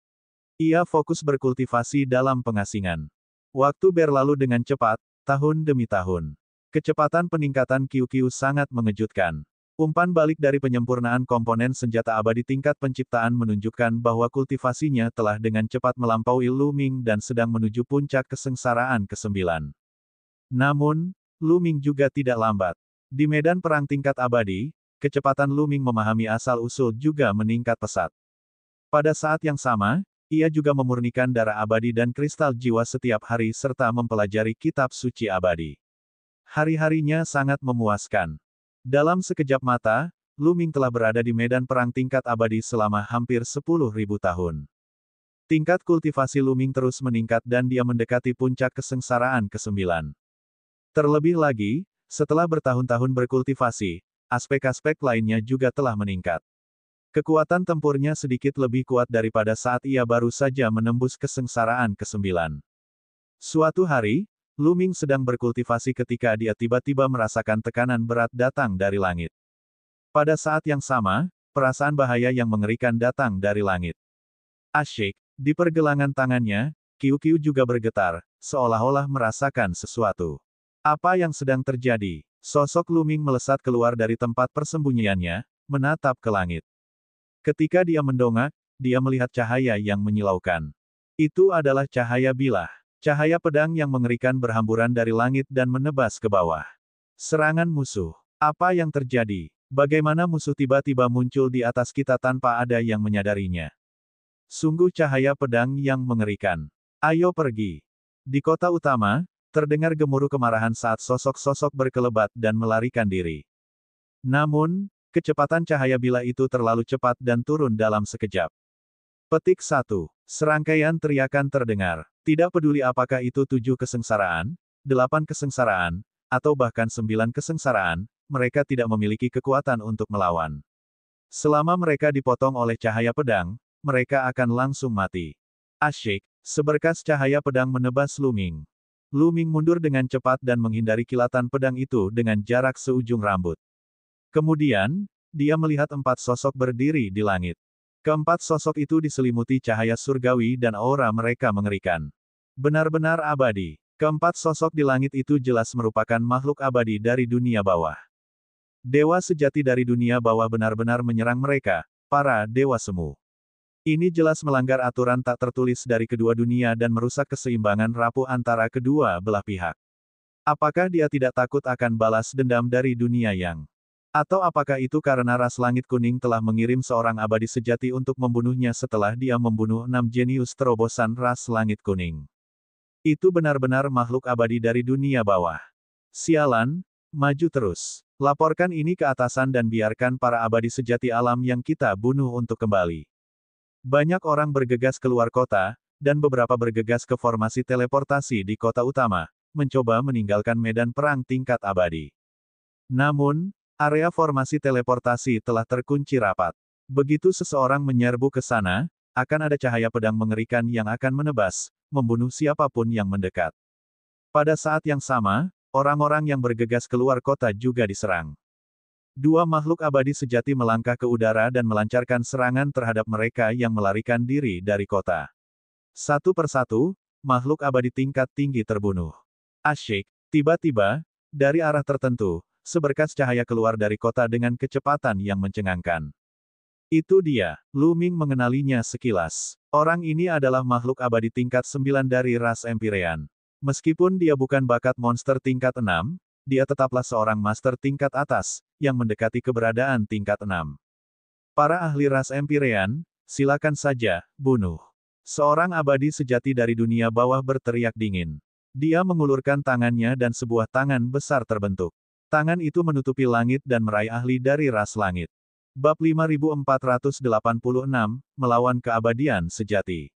[SPEAKER 1] Ia fokus berkultivasi dalam pengasingan. Waktu berlalu dengan cepat, tahun demi tahun. Kecepatan peningkatan Qiu Qiu sangat mengejutkan. Umpan balik dari penyempurnaan komponen senjata abadi tingkat penciptaan menunjukkan bahwa kultivasinya telah dengan cepat melampaui Lu Ming dan sedang menuju puncak kesengsaraan ke-9. Namun, Lu Ming juga tidak lambat. Di medan perang tingkat abadi, kecepatan Lu Ming memahami asal-usul juga meningkat pesat. Pada saat yang sama, ia juga memurnikan darah abadi dan kristal jiwa setiap hari serta mempelajari kitab suci abadi. Hari-harinya sangat memuaskan. Dalam sekejap mata, Lu Ming telah berada di medan perang tingkat abadi selama hampir 10.000 tahun. Tingkat kultivasi Lu Ming terus meningkat dan dia mendekati puncak kesengsaraan ke-9. Terlebih lagi, setelah bertahun-tahun berkultivasi, aspek-aspek lainnya juga telah meningkat. Kekuatan tempurnya sedikit lebih kuat daripada saat ia baru saja menembus kesengsaraan ke-9. Suatu hari, Lu Ming sedang berkultivasi ketika dia tiba-tiba merasakan tekanan berat datang dari langit. Pada saat yang sama, perasaan bahaya yang mengerikan datang dari langit. Asyik, di pergelangan tangannya, Qiu Qiu juga bergetar, seolah-olah merasakan sesuatu. Apa yang sedang terjadi? Sosok Lu Ming melesat keluar dari tempat persembunyiannya, menatap ke langit. Ketika dia mendongak, dia melihat cahaya yang menyilaukan. Itu adalah cahaya bilah. Cahaya pedang yang mengerikan berhamburan dari langit dan menebas ke bawah. Serangan musuh. Apa yang terjadi? Bagaimana musuh tiba-tiba muncul di atas kita tanpa ada yang menyadarinya? Sungguh cahaya pedang yang mengerikan. Ayo pergi. Di kota utama, terdengar gemuruh kemarahan saat sosok-sosok berkelebat dan melarikan diri. Namun, kecepatan cahaya bilah itu terlalu cepat dan turun dalam sekejap. Petik 1. Serangkaian teriakan terdengar. Tidak peduli apakah itu 7 kesengsaraan, 8 kesengsaraan, atau bahkan 9 kesengsaraan, mereka tidak memiliki kekuatan untuk melawan. Selama mereka dipotong oleh cahaya pedang, mereka akan langsung mati. Asyik, seberkas cahaya pedang menebas Lu Ming. Lu Ming mundur dengan cepat dan menghindari kilatan pedang itu dengan jarak seujung rambut. Kemudian, dia melihat 4 sosok berdiri di langit. Keempat sosok itu diselimuti cahaya surgawi dan aura mereka mengerikan. Benar-benar abadi. Keempat sosok di langit itu jelas merupakan makhluk abadi dari dunia bawah. Dewa sejati dari dunia bawah benar-benar menyerang mereka, para dewa semu. Ini jelas melanggar aturan tak tertulis dari kedua dunia dan merusak keseimbangan rapuh antara kedua belah pihak. Apakah dia tidak takut akan balas dendam dari dunia yang? Atau apakah itu karena ras langit kuning telah mengirim seorang abadi sejati untuk membunuhnya setelah dia membunuh 6 jenius terobosan ras langit kuning? Itu benar-benar makhluk abadi dari dunia bawah. Sialan, maju terus. Laporkan ini ke atasan dan biarkan para abadi sejati alam yang kita bunuh untuk kembali. Banyak orang bergegas keluar kota, dan beberapa bergegas ke formasi teleportasi di kota utama, mencoba meninggalkan medan perang tingkat abadi. Namun, area formasi teleportasi telah terkunci rapat. Begitu seseorang menyerbu ke sana, akan ada cahaya pedang mengerikan yang akan menebas, membunuh siapapun yang mendekat. Pada saat yang sama, orang-orang yang bergegas keluar kota juga diserang. Dua makhluk abadi sejati melangkah ke udara dan melancarkan serangan terhadap mereka yang melarikan diri dari kota. Satu persatu, makhluk abadi tingkat tinggi terbunuh. Asyik, tiba-tiba, dari arah tertentu, seberkas cahaya keluar dari kota dengan kecepatan yang mencengangkan. Itu dia, Lu Ming mengenalinya sekilas. Orang ini adalah makhluk abadi tingkat 9 dari ras Empyrean. Meskipun dia bukan bakat monster tingkat 6, dia tetaplah seorang master tingkat atas, yang mendekati keberadaan tingkat 6. Para ahli ras Empyrean, silakan saja, bunuh. Seorang abadi sejati dari dunia bawah berteriak dingin. Dia mengulurkan tangannya dan sebuah tangan besar terbentuk. Tangan itu menutupi langit dan meraih ahli dari ras langit. Bab 5486, Melawan Keabadian Sejati.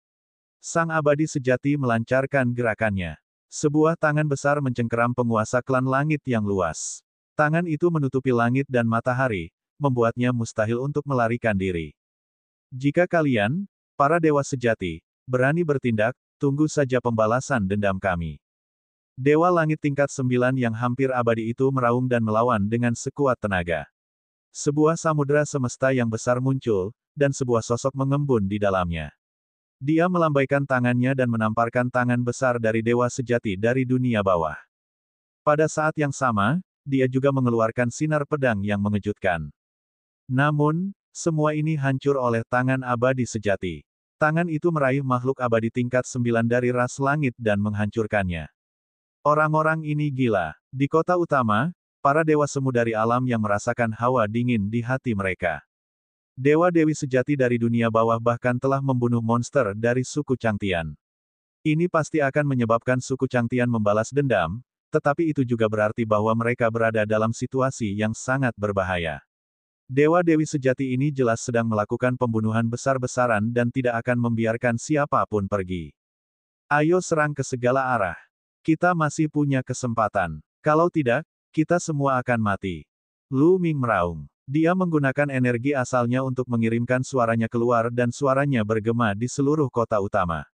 [SPEAKER 1] Sang abadi sejati melancarkan gerakannya. Sebuah tangan besar mencengkeram penguasa klan langit yang luas. Tangan itu menutupi langit dan matahari, membuatnya mustahil untuk melarikan diri. Jika kalian, para dewa sejati, berani bertindak, tunggu saja pembalasan dendam kami. Dewa langit tingkat 9 yang hampir abadi itu meraung dan melawan dengan sekuat tenaga. Sebuah samudera semesta yang besar muncul, dan sebuah sosok mengembun di dalamnya. Dia melambaikan tangannya dan menamparkan tangan besar dari dewa sejati dari dunia bawah. Pada saat yang sama, dia juga mengeluarkan sinar pedang yang mengejutkan. Namun, semua ini hancur oleh tangan abadi sejati. Tangan itu meraih makhluk abadi tingkat 9 dari ras langit dan menghancurkannya. Orang-orang ini gila. Di kota utama, para dewa semu dari alam yang merasakan hawa dingin di hati mereka. Dewa-dewi sejati dari dunia bawah bahkan telah membunuh monster dari suku Changtian. Ini pasti akan menyebabkan suku Changtian membalas dendam, tetapi itu juga berarti bahwa mereka berada dalam situasi yang sangat berbahaya. Dewa-dewi sejati ini jelas sedang melakukan pembunuhan besar-besaran dan tidak akan membiarkan siapapun pergi. Ayo serang ke segala arah. Kita masih punya kesempatan. Kalau tidak, kita semua akan mati. Lu Ming meraung. Dia menggunakan energi asalnya untuk mengirimkan suaranya keluar dan suaranya bergema di seluruh kota utama.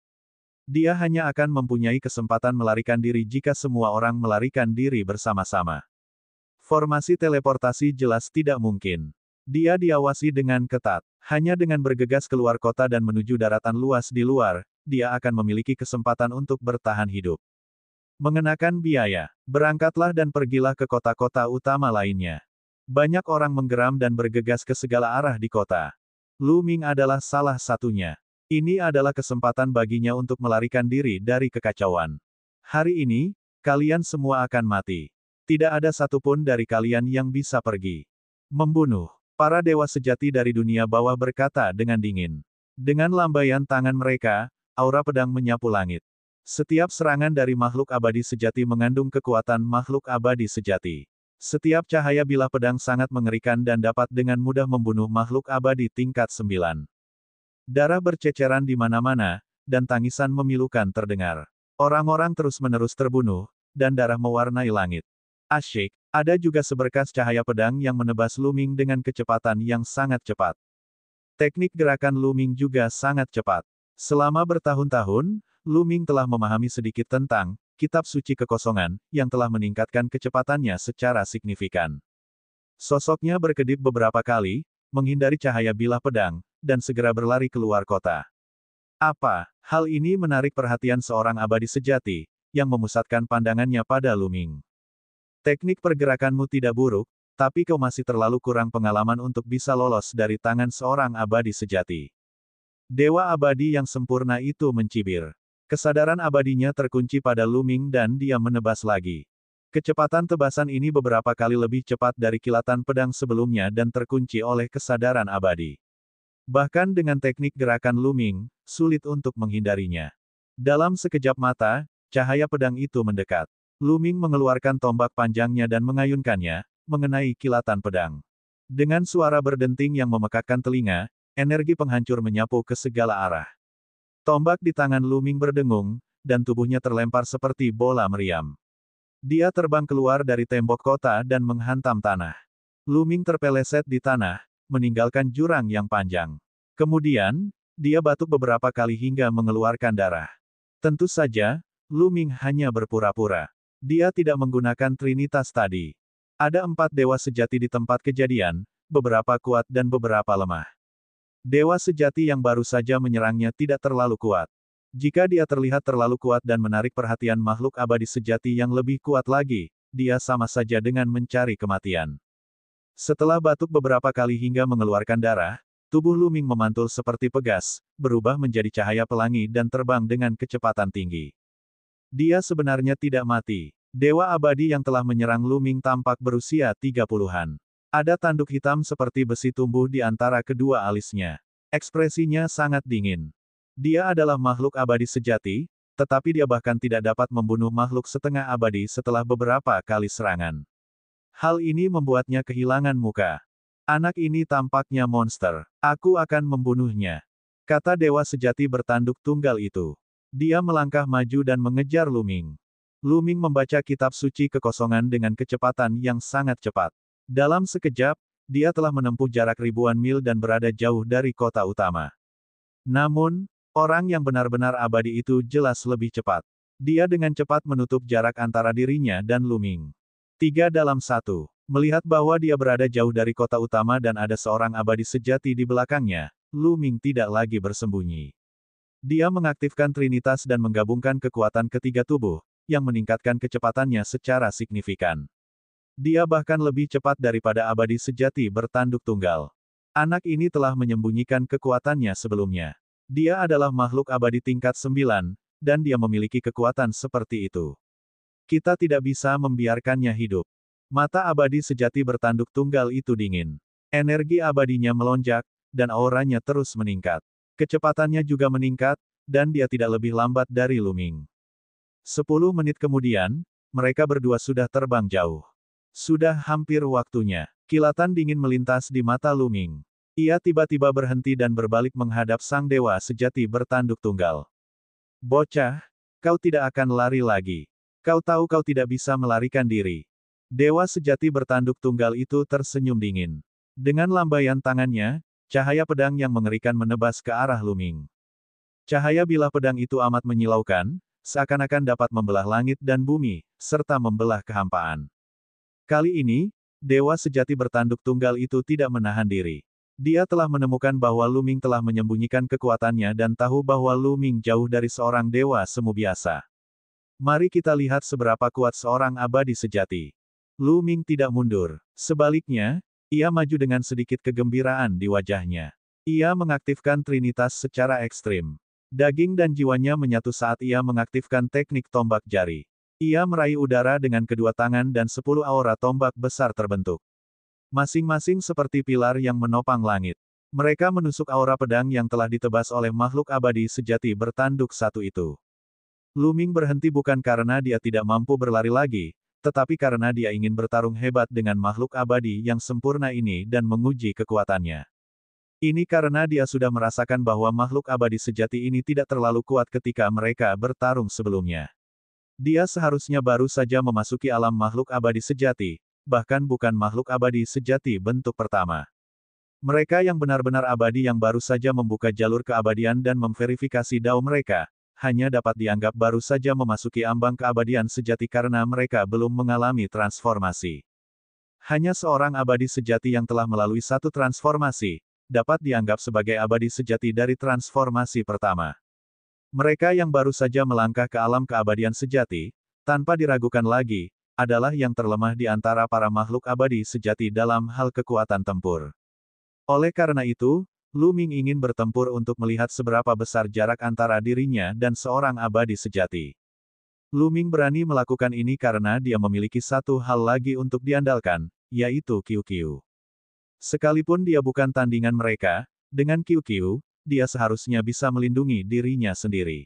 [SPEAKER 1] Dia hanya akan mempunyai kesempatan melarikan diri jika semua orang melarikan diri bersama-sama. Formasi teleportasi jelas tidak mungkin. Dia diawasi dengan ketat. Hanya dengan bergegas keluar kota dan menuju daratan luas di luar, dia akan memiliki kesempatan untuk bertahan hidup. Mengenakan biaya, berangkatlah dan pergilah ke kota-kota utama lainnya. Banyak orang menggeram dan bergegas ke segala arah di kota. Lu Ming adalah salah satunya. Ini adalah kesempatan baginya untuk melarikan diri dari kekacauan. Hari ini, kalian semua akan mati. Tidak ada satupun dari kalian yang bisa pergi. Membunuh. Para dewa sejati dari dunia bawah berkata dengan dingin. Dengan lambaian tangan mereka, aura pedang menyapu langit. Setiap serangan dari makhluk abadi sejati mengandung kekuatan makhluk abadi sejati. Setiap cahaya bilah pedang sangat mengerikan dan dapat dengan mudah membunuh makhluk abadi tingkat 9. Darah berceceran di mana-mana, dan tangisan memilukan terdengar. Orang-orang terus-menerus terbunuh, dan darah mewarnai langit. Asyik, ada juga seberkas cahaya pedang yang menebas Lu Ming dengan kecepatan yang sangat cepat. Teknik gerakan Lu Ming juga sangat cepat. Selama bertahun-tahun, Lu Ming telah memahami sedikit tentang Kitab Suci Kekosongan, yang telah meningkatkan kecepatannya secara signifikan. Sosoknya berkedip beberapa kali, menghindari cahaya bilah pedang, dan segera berlari keluar kota. Apa? Hal ini menarik perhatian seorang abadi sejati, yang memusatkan pandangannya pada Lu Ming. Teknik pergerakanmu tidak buruk, tapi kau masih terlalu kurang pengalaman untuk bisa lolos dari tangan seorang abadi sejati. Dewa abadi yang sempurna itu mencibir. Kesadaran abadinya terkunci pada Lu Ming dan dia menebas lagi. Kecepatan tebasan ini beberapa kali lebih cepat dari kilatan pedang sebelumnya dan terkunci oleh kesadaran abadi. Bahkan dengan teknik gerakan Lu Ming, sulit untuk menghindarinya. Dalam sekejap mata, cahaya pedang itu mendekat. Lu Ming mengeluarkan tombak panjangnya dan mengayunkannya, mengenai kilatan pedang. Dengan suara berdenting yang memekakkan telinga, energi penghancur menyapu ke segala arah. Tombak di tangan Lu Ming berdengung, dan tubuhnya terlempar seperti bola meriam. Dia terbang keluar dari tembok kota dan menghantam tanah. Lu Ming terpeleset di tanah, meninggalkan jurang yang panjang. Kemudian, dia batuk beberapa kali hingga mengeluarkan darah. Tentu saja, Lu Ming hanya berpura-pura. Dia tidak menggunakan Trinitas tadi. Ada 4 dewa sejati di tempat kejadian, beberapa kuat dan beberapa lemah. Dewa sejati yang baru saja menyerangnya tidak terlalu kuat. Jika dia terlihat terlalu kuat dan menarik perhatian makhluk abadi sejati yang lebih kuat lagi, dia sama saja dengan mencari kematian. Setelah batuk beberapa kali hingga mengeluarkan darah, tubuh Lu Ming memantul seperti pegas, berubah menjadi cahaya pelangi dan terbang dengan kecepatan tinggi. Dia sebenarnya tidak mati. Dewa abadi yang telah menyerang Lu Ming tampak berusia 30-an. Ada tanduk hitam seperti besi tumbuh di antara kedua alisnya. Ekspresinya sangat dingin. Dia adalah makhluk abadi sejati, tetapi dia bahkan tidak dapat membunuh makhluk setengah abadi setelah beberapa kali serangan. Hal ini membuatnya kehilangan muka. Anak ini tampaknya monster. Aku akan membunuhnya, kata dewa sejati bertanduk tunggal itu. Dia melangkah maju dan mengejar Lu Ming. Lu Ming membaca kitab suci kekosongan dengan kecepatan yang sangat cepat. Dalam sekejap, dia telah menempuh jarak ribuan mil dan berada jauh dari kota utama. Namun, orang yang benar-benar abadi itu jelas lebih cepat. Dia dengan cepat menutup jarak antara dirinya dan Lu Ming. 3 dalam 1. Melihat bahwa dia berada jauh dari kota utama dan ada seorang abadi sejati di belakangnya, Lu Ming tidak lagi bersembunyi. Dia mengaktifkan Trinitas dan menggabungkan kekuatan ketiga tubuh, yang meningkatkan kecepatannya secara signifikan. Dia bahkan lebih cepat daripada abadi sejati bertanduk tunggal. Anak ini telah menyembunyikan kekuatannya sebelumnya. Dia adalah makhluk abadi tingkat 9, dan dia memiliki kekuatan seperti itu. Kita tidak bisa membiarkannya hidup. Mata abadi sejati bertanduk tunggal itu dingin. Energi abadinya melonjak, dan auranya terus meningkat. Kecepatannya juga meningkat, dan dia tidak lebih lambat dari Lu Ming. 10 menit kemudian, mereka berdua sudah terbang jauh. Sudah hampir waktunya. Kilatan dingin melintas di mata Lu Ming. Ia tiba-tiba berhenti dan berbalik menghadap sang dewa sejati bertanduk tunggal. Bocah, kau tidak akan lari lagi. Kau tahu kau tidak bisa melarikan diri. Dewa sejati bertanduk tunggal itu tersenyum dingin. Dengan lambaian tangannya, cahaya pedang yang mengerikan menebas ke arah Lu Ming. Cahaya bilah pedang itu amat menyilaukan, seakan-akan dapat membelah langit dan bumi, serta membelah kehampaan. Kali ini, dewa sejati bertanduk tunggal itu tidak menahan diri. Dia telah menemukan bahwa Lu Ming telah menyembunyikan kekuatannya dan tahu bahwa Lu Ming jauh dari seorang dewa semu biasa. Mari kita lihat seberapa kuat seorang abadi sejati. Lu Ming tidak mundur. Sebaliknya, ia maju dengan sedikit kegembiraan di wajahnya. Ia mengaktifkan Trinitas secara ekstrim. Daging dan jiwanya menyatu saat ia mengaktifkan teknik tombak jari. Ia meraih udara dengan kedua tangan dan 10 aura tombak besar terbentuk. Masing-masing seperti pilar yang menopang langit. Mereka menusuk aura pedang yang telah ditebas oleh makhluk abadi sejati bertanduk satu itu. Lu Ming berhenti bukan karena dia tidak mampu berlari lagi, tetapi karena dia ingin bertarung hebat dengan makhluk abadi yang sempurna ini dan menguji kekuatannya. Ini karena dia sudah merasakan bahwa makhluk abadi sejati ini tidak terlalu kuat ketika mereka bertarung sebelumnya. Dia seharusnya baru saja memasuki alam makhluk abadi sejati, bahkan bukan makhluk abadi sejati bentuk pertama. Mereka yang benar-benar abadi yang baru saja membuka jalur keabadian dan memverifikasi dao mereka, hanya dapat dianggap baru saja memasuki ambang keabadian sejati karena mereka belum mengalami transformasi. Hanya seorang abadi sejati yang telah melalui satu transformasi, dapat dianggap sebagai abadi sejati dari transformasi pertama. Mereka yang baru saja melangkah ke alam keabadian sejati, tanpa diragukan lagi, adalah yang terlemah di antara para makhluk abadi sejati dalam hal kekuatan tempur. Oleh karena itu, Lu Ming ingin bertempur untuk melihat seberapa besar jarak antara dirinya dan seorang abadi sejati. Lu Ming berani melakukan ini karena dia memiliki satu hal lagi untuk diandalkan, yaitu QQ. Sekalipun dia bukan tandingan mereka, dengan QQ, dia seharusnya bisa melindungi dirinya sendiri.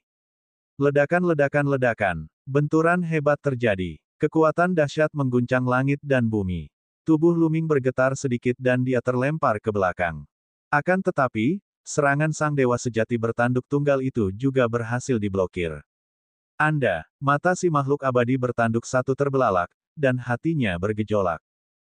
[SPEAKER 1] Ledakan-ledakan-ledakan, benturan hebat terjadi. Kekuatan dahsyat mengguncang langit dan bumi. Tubuh Lu Ming bergetar sedikit dan dia terlempar ke belakang. Akan tetapi, serangan sang dewa sejati bertanduk tunggal itu juga berhasil diblokir. Mata si makhluk abadi bertanduk satu terbelalak, dan hatinya bergejolak.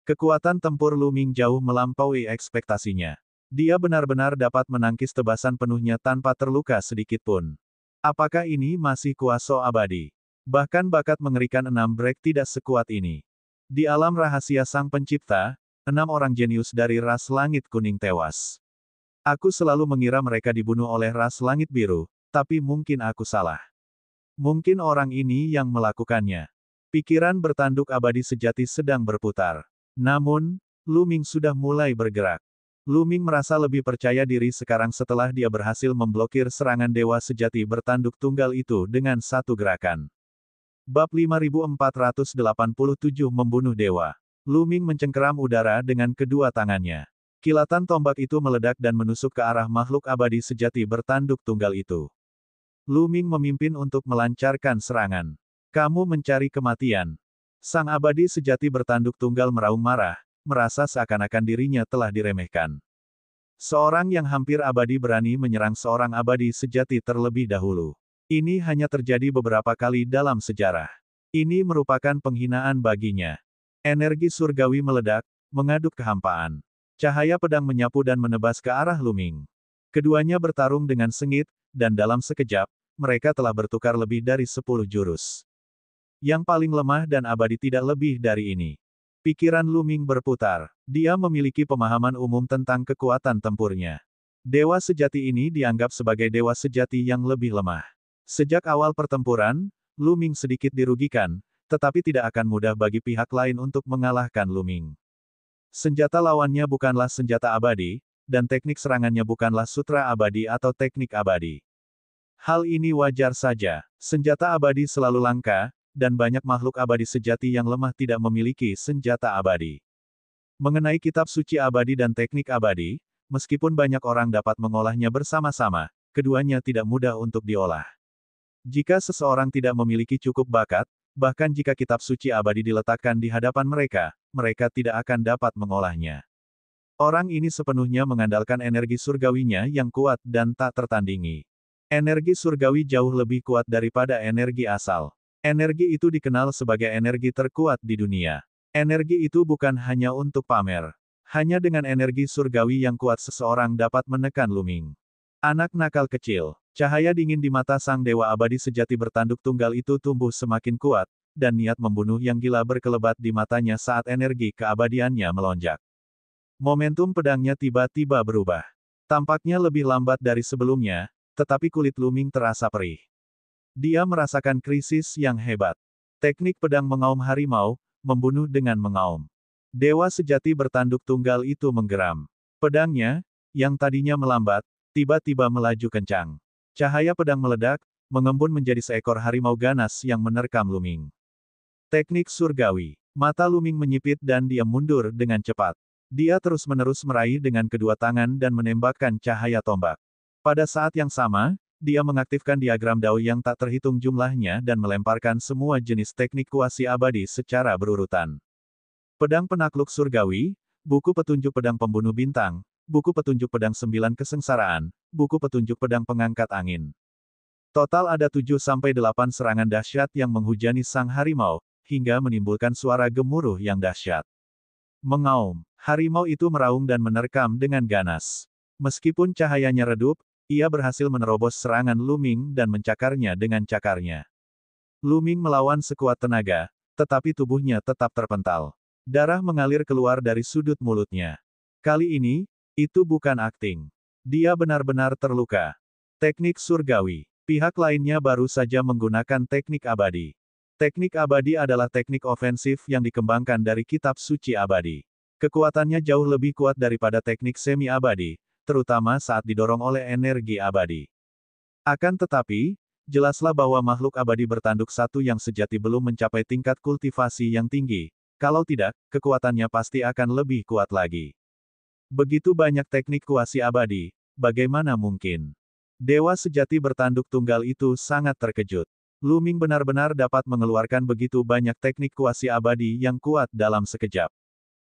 [SPEAKER 1] Kekuatan tempur Lu Ming jauh melampaui ekspektasinya. Dia benar-benar dapat menangkis tebasan penuhnya tanpa terluka sedikit pun. Apakah ini masih kuasa abadi? Bahkan bakat mengerikan 6 break tidak sekuat ini. Di alam rahasia Sang Pencipta, 6 orang jenius dari ras langit kuning tewas. Aku selalu mengira mereka dibunuh oleh ras langit biru, tapi mungkin aku salah. Mungkin orang ini yang melakukannya. Pikiran bertanduk abadi sejati sedang berputar. Namun, Lu Ming sudah mulai bergerak. Lu Ming merasa lebih percaya diri sekarang setelah dia berhasil memblokir serangan dewa sejati bertanduk tunggal itu dengan satu gerakan. Bab 5487 Membunuh Dewa. Lu Ming mencengkeram udara dengan kedua tangannya. Kilatan tombak itu meledak dan menusuk ke arah makhluk abadi sejati bertanduk tunggal itu. Lu Ming memimpin untuk melancarkan serangan. Kamu mencari kematian. Sang abadi sejati bertanduk tunggal meraung marah, merasa seakan-akan dirinya telah diremehkan. Seorang yang hampir abadi berani menyerang seorang abadi sejati terlebih dahulu. Ini hanya terjadi beberapa kali dalam sejarah. Ini merupakan penghinaan baginya. Energi surgawi meledak, mengaduk kehampaan. Cahaya pedang menyapu dan menebas ke arah Lu Ming. Keduanya bertarung dengan sengit, dan dalam sekejap, mereka telah bertukar lebih dari 10 jurus. Yang paling lemah dan abadi tidak lebih dari ini. Pikiran Lu Ming berputar. Dia memiliki pemahaman umum tentang kekuatan tempurnya. Dewa sejati ini dianggap sebagai dewa sejati yang lebih lemah. Sejak awal pertempuran, Lu Ming sedikit dirugikan, tetapi tidak akan mudah bagi pihak lain untuk mengalahkan Lu Ming. Senjata lawannya bukanlah senjata abadi, dan teknik serangannya bukanlah sutra abadi atau teknik abadi. Hal ini wajar saja. Senjata abadi selalu langka, dan banyak makhluk abadi sejati yang lemah tidak memiliki senjata abadi. Mengenai kitab suci abadi dan teknik abadi, meskipun banyak orang dapat mengolahnya bersama-sama, keduanya tidak mudah untuk diolah. Jika seseorang tidak memiliki cukup bakat, bahkan jika kitab suci abadi diletakkan di hadapan mereka, mereka tidak akan dapat mengolahnya. Orang ini sepenuhnya mengandalkan energi surgawinya yang kuat dan tak tertandingi. Energi surgawi jauh lebih kuat daripada energi asal. Energi itu dikenal sebagai energi terkuat di dunia. Energi itu bukan hanya untuk pamer. Hanya dengan energi surgawi yang kuat seseorang dapat menekan Lu Ming. Anak nakal kecil. Cahaya dingin di mata sang dewa abadi sejati bertanduk tunggal itu tumbuh semakin kuat, dan niat membunuh yang gila berkelebat di matanya saat energi keabadiannya melonjak. Momentum pedangnya tiba-tiba berubah. Tampaknya lebih lambat dari sebelumnya, tetapi kulit Lu Ming terasa perih. Dia merasakan krisis yang hebat. Teknik pedang mengaum harimau, membunuh dengan mengaum. Dewa sejati bertanduk tunggal itu menggeram. Pedangnya, yang tadinya melambat, tiba-tiba melaju kencang. Cahaya pedang meledak, mengembun menjadi seekor harimau ganas yang menerkam Luming. Teknik surgawi. Mata Luming menyipit dan dia mundur dengan cepat. Dia terus-menerus meraih dengan kedua tangan dan menembakkan cahaya tombak. Pada saat yang sama, dia mengaktifkan diagram Dao yang tak terhitung jumlahnya dan melemparkan semua jenis teknik kuasi abadi secara berurutan. Pedang penakluk surgawi, buku petunjuk pedang pembunuh bintang, buku petunjuk pedang 9 kesengsaraan, buku petunjuk pedang pengangkat angin. Total ada 7-8 serangan dahsyat yang menghujani sang harimau, hingga menimbulkan suara gemuruh yang dahsyat. Mengaum, harimau itu meraung dan menerkam dengan ganas. Meskipun cahayanya redup, ia berhasil menerobos serangan Luming dan mencakarnya dengan cakarnya. Luming melawan sekuat tenaga, tetapi tubuhnya tetap terpental. Darah mengalir keluar dari sudut mulutnya. Kali ini, itu bukan akting. Dia benar-benar terluka. Teknik surgawi. Pihak lainnya baru saja menggunakan teknik abadi. Teknik abadi adalah teknik ofensif yang dikembangkan dari kitab suci abadi. Kekuatannya jauh lebih kuat daripada teknik semi-abadi, terutama saat didorong oleh energi abadi. Akan tetapi, jelaslah bahwa makhluk abadi bertanduk satu yang sejati belum mencapai tingkat kultivasi yang tinggi. Kalau tidak, kekuatannya pasti akan lebih kuat lagi. Begitu banyak teknik kuasi abadi, bagaimana mungkin? Dewa sejati bertanduk tunggal itu sangat terkejut. Luming benar-benar dapat mengeluarkan begitu banyak teknik kuasi abadi yang kuat dalam sekejap.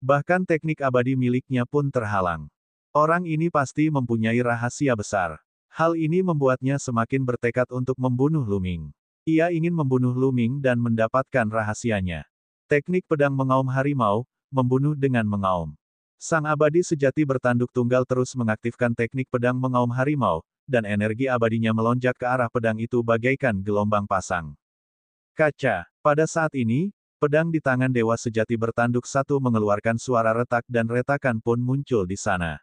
[SPEAKER 1] Bahkan teknik abadi miliknya pun terhalang. Orang ini pasti mempunyai rahasia besar. Hal ini membuatnya semakin bertekad untuk membunuh Luming. Ia ingin membunuh Luming dan mendapatkan rahasianya. Teknik pedang mengaum harimau, membunuh dengan mengaum. Sang abadi sejati bertanduk tunggal terus mengaktifkan teknik pedang mengaum harimau, dan energi abadinya melonjak ke arah pedang itu bagaikan gelombang pasang. Kaca. Pada saat ini, pedang di tangan Dewa Sejati bertanduk satu mengeluarkan suara retak dan retakan pun muncul di sana.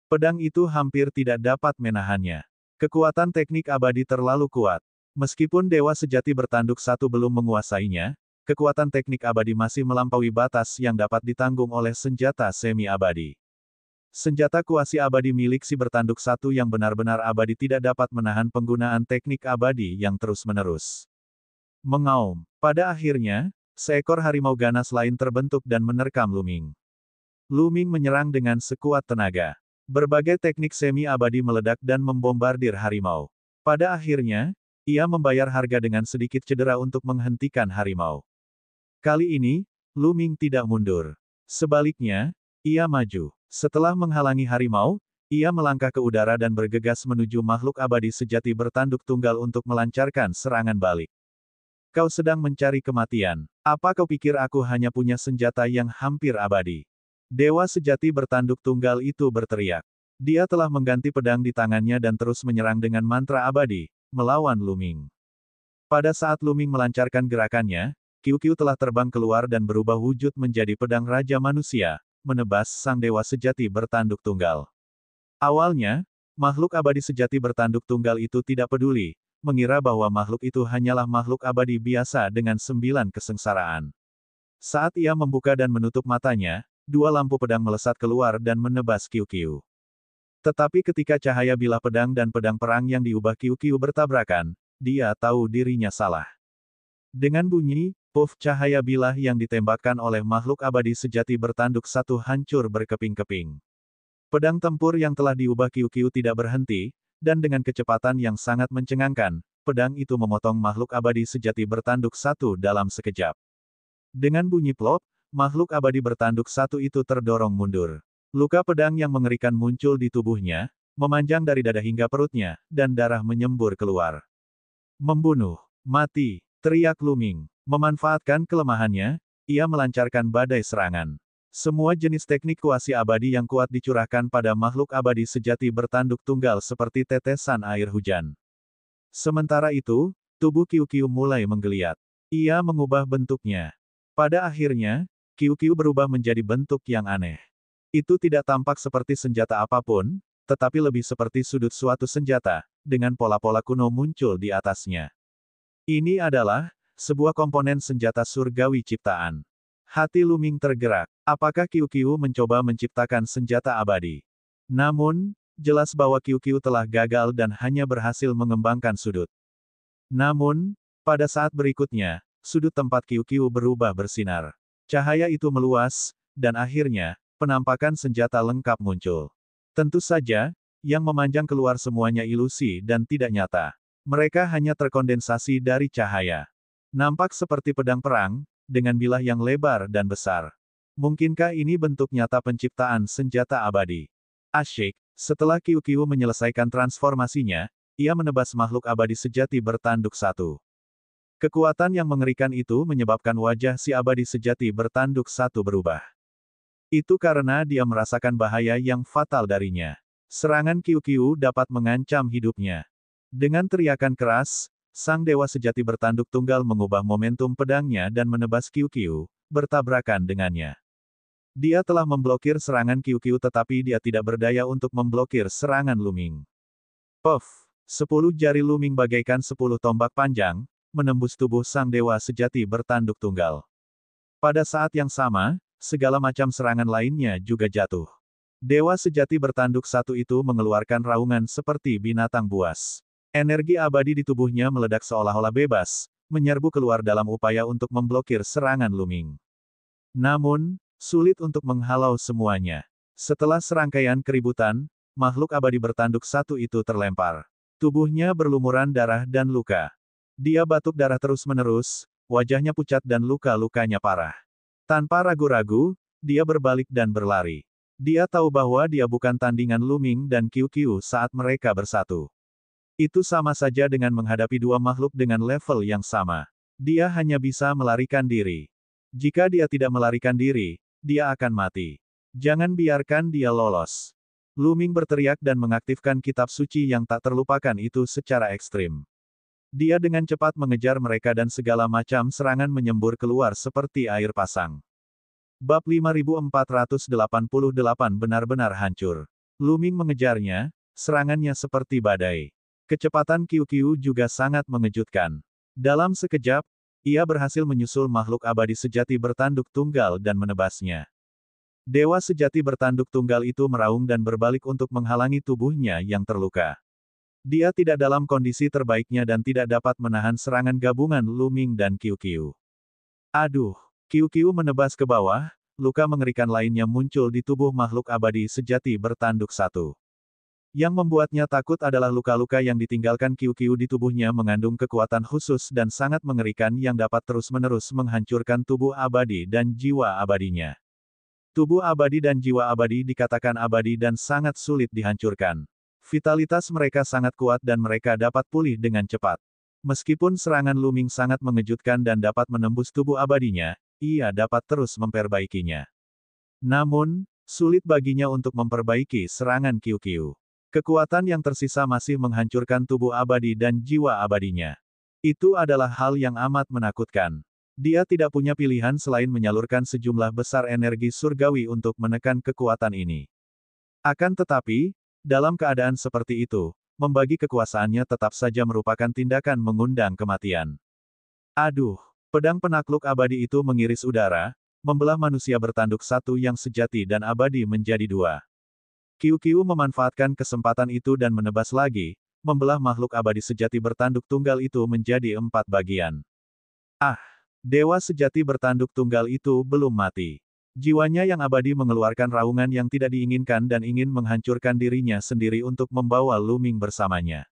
[SPEAKER 1] Pedang itu hampir tidak dapat menahannya. Kekuatan teknik abadi terlalu kuat. Meskipun Dewa Sejati bertanduk satu belum menguasainya, kekuatan teknik abadi masih melampaui batas yang dapat ditanggung oleh senjata semi-abadi. Senjata kuasi abadi milik si bertanduk satu yang benar-benar abadi tidak dapat menahan penggunaan teknik abadi yang terus-menerus. Mengaum. Pada akhirnya, seekor harimau ganas lain terbentuk dan menerkam Luming. Luming menyerang dengan sekuat tenaga. Berbagai teknik semi-abadi meledak dan membombardir harimau. Pada akhirnya, ia membayar harga dengan sedikit cedera untuk menghentikan harimau. Kali ini, Luming tidak mundur. Sebaliknya, ia maju. Setelah menghalangi harimau, ia melangkah ke udara dan bergegas menuju makhluk abadi sejati bertanduk tunggal untuk melancarkan serangan balik. Kau sedang mencari kematian. Apa kau pikir aku hanya punya senjata yang hampir abadi? Dewa sejati bertanduk tunggal itu berteriak. Dia telah mengganti pedang di tangannya dan terus menyerang dengan mantra abadi, melawan Luming. Pada saat Luming melancarkan gerakannya, Qiu-Qiu telah terbang keluar dan berubah wujud menjadi pedang Raja Manusia, menebas sang dewa sejati bertanduk tunggal. Awalnya, makhluk abadi sejati bertanduk tunggal itu tidak peduli, mengira bahwa makhluk itu hanyalah makhluk abadi biasa dengan 9 kesengsaraan. Saat ia membuka dan menutup matanya, dua lampu pedang melesat keluar dan menebas Qiu-Qiu. Tetapi ketika cahaya bilah pedang dan pedang perang yang diubah Qiu-Qiu bertabrakan, dia tahu dirinya salah. Dengan bunyi, puff cahaya bilah yang ditembakkan oleh makhluk abadi sejati bertanduk satu hancur berkeping-keping. Pedang tempur yang telah diubah Qiu-Qiu tidak berhenti, dan dengan kecepatan yang sangat mencengangkan, pedang itu memotong makhluk abadi sejati bertanduk satu dalam sekejap. Dengan bunyi plop, makhluk abadi bertanduk satu itu terdorong mundur. Luka pedang yang mengerikan muncul di tubuhnya, memanjang dari dada hingga perutnya, dan darah menyembur keluar. Membunuh, mati, teriak Luming. Memanfaatkan kelemahannya, ia melancarkan badai serangan. Semua jenis teknik kuasi abadi yang kuat dicurahkan pada makhluk abadi sejati bertanduk tunggal seperti tetesan air hujan. Sementara itu, tubuh Qiu-Qiu mulai menggeliat. Ia mengubah bentuknya. Pada akhirnya, Qiu-Qiu berubah menjadi bentuk yang aneh. Itu tidak tampak seperti senjata apapun, tetapi lebih seperti sudut suatu senjata, dengan pola-pola kuno muncul di atasnya. Ini adalah sebuah komponen senjata surgawi ciptaan. Hati Luming tergerak. Apakah QQ mencoba menciptakan senjata abadi? Namun, jelas bahwa QQ telah gagal dan hanya berhasil mengembangkan sudut. Namun, pada saat berikutnya, sudut tempat QQ berubah bersinar. Cahaya itu meluas, dan akhirnya, penampakan senjata lengkap muncul. Tentu saja, yang memanjang keluar semuanya ilusi dan tidak nyata. Mereka hanya terkondensasi dari cahaya. Nampak seperti pedang perang, dengan bilah yang lebar dan besar. Mungkinkah ini bentuk nyata penciptaan senjata abadi? Asyik, setelah QQ menyelesaikan transformasinya, ia menebas makhluk abadi sejati bertanduk satu. Kekuatan yang mengerikan itu menyebabkan wajah si abadi sejati bertanduk satu berubah. Itu karena dia merasakan bahaya yang fatal darinya. Serangan QQ dapat mengancam hidupnya. Dengan teriakan keras, sang dewa sejati bertanduk tunggal mengubah momentum pedangnya dan menebas QQ, bertabrakan dengannya. Dia telah memblokir serangan QQ tetapi dia tidak berdaya untuk memblokir serangan Luming. Puff! 10 jari Luming bagaikan 10 tombak panjang, menembus tubuh sang dewa sejati bertanduk tunggal. Pada saat yang sama, segala macam serangan lainnya juga jatuh. Dewa sejati bertanduk satu itu mengeluarkan raungan seperti binatang buas. Energi abadi di tubuhnya meledak seolah-olah bebas, menyerbu keluar dalam upaya untuk memblokir serangan Luming. Namun, sulit untuk menghalau semuanya. Setelah serangkaian keributan, makhluk abadi bertanduk satu itu terlempar. Tubuhnya berlumuran darah dan luka. Dia batuk darah terus-menerus, wajahnya pucat dan luka-lukanya parah. Tanpa ragu-ragu, dia berbalik dan berlari. Dia tahu bahwa dia bukan tandingan Luming dan QQ saat mereka bersatu. Itu sama saja dengan menghadapi dua makhluk dengan level yang sama. Dia hanya bisa melarikan diri. Jika dia tidak melarikan diri, dia akan mati. Jangan biarkan dia lolos. Luming berteriak dan mengaktifkan kitab suci yang tak terlupakan itu secara ekstrim. Dia dengan cepat mengejar mereka dan segala macam serangan menyembur keluar seperti air pasang. Bab 5488 benar-benar hancur. Luming mengejarnya, serangannya seperti badai. Kecepatan QQ juga sangat mengejutkan. Dalam sekejap, ia berhasil menyusul makhluk abadi sejati bertanduk tunggal dan menebasnya. Dewa sejati bertanduk tunggal itu meraung dan berbalik untuk menghalangi tubuhnya yang terluka. Dia tidak dalam kondisi terbaiknya dan tidak dapat menahan serangan gabungan Luming dan QQ. Aduh! QQ menebas ke bawah, luka mengerikan lainnya muncul di tubuh makhluk abadi sejati bertanduk satu. Yang membuatnya takut adalah luka-luka yang ditinggalkan QQ di tubuhnya mengandung kekuatan khusus dan sangat mengerikan yang dapat terus-menerus menghancurkan tubuh abadi dan jiwa abadinya. Tubuh abadi dan jiwa abadi dikatakan abadi dan sangat sulit dihancurkan. Vitalitas mereka sangat kuat dan mereka dapat pulih dengan cepat. Meskipun serangan Luming sangat mengejutkan dan dapat menembus tubuh abadinya, ia dapat terus memperbaikinya. Namun, sulit baginya untuk memperbaiki serangan QQ. Kekuatan yang tersisa masih menghancurkan tubuh abadi dan jiwa abadinya. Itu adalah hal yang amat menakutkan. Dia tidak punya pilihan selain menyalurkan sejumlah besar energi surgawi untuk menekan kekuatan ini. Akan tetapi, dalam keadaan seperti itu, membagi kekuasaannya tetap saja merupakan tindakan mengundang kematian. Aduh, pedang penakluk abadi itu mengiris udara, membelah manusia bertanduk satu yang sejati dan abadi menjadi dua. QQ memanfaatkan kesempatan itu dan menebas lagi, membelah makhluk abadi sejati bertanduk tunggal itu menjadi 4 bagian. Ah! Dewa sejati bertanduk tunggal itu belum mati. Jiwanya yang abadi mengeluarkan raungan yang tidak diinginkan dan ingin menghancurkan dirinya sendiri untuk membawa Luming bersamanya.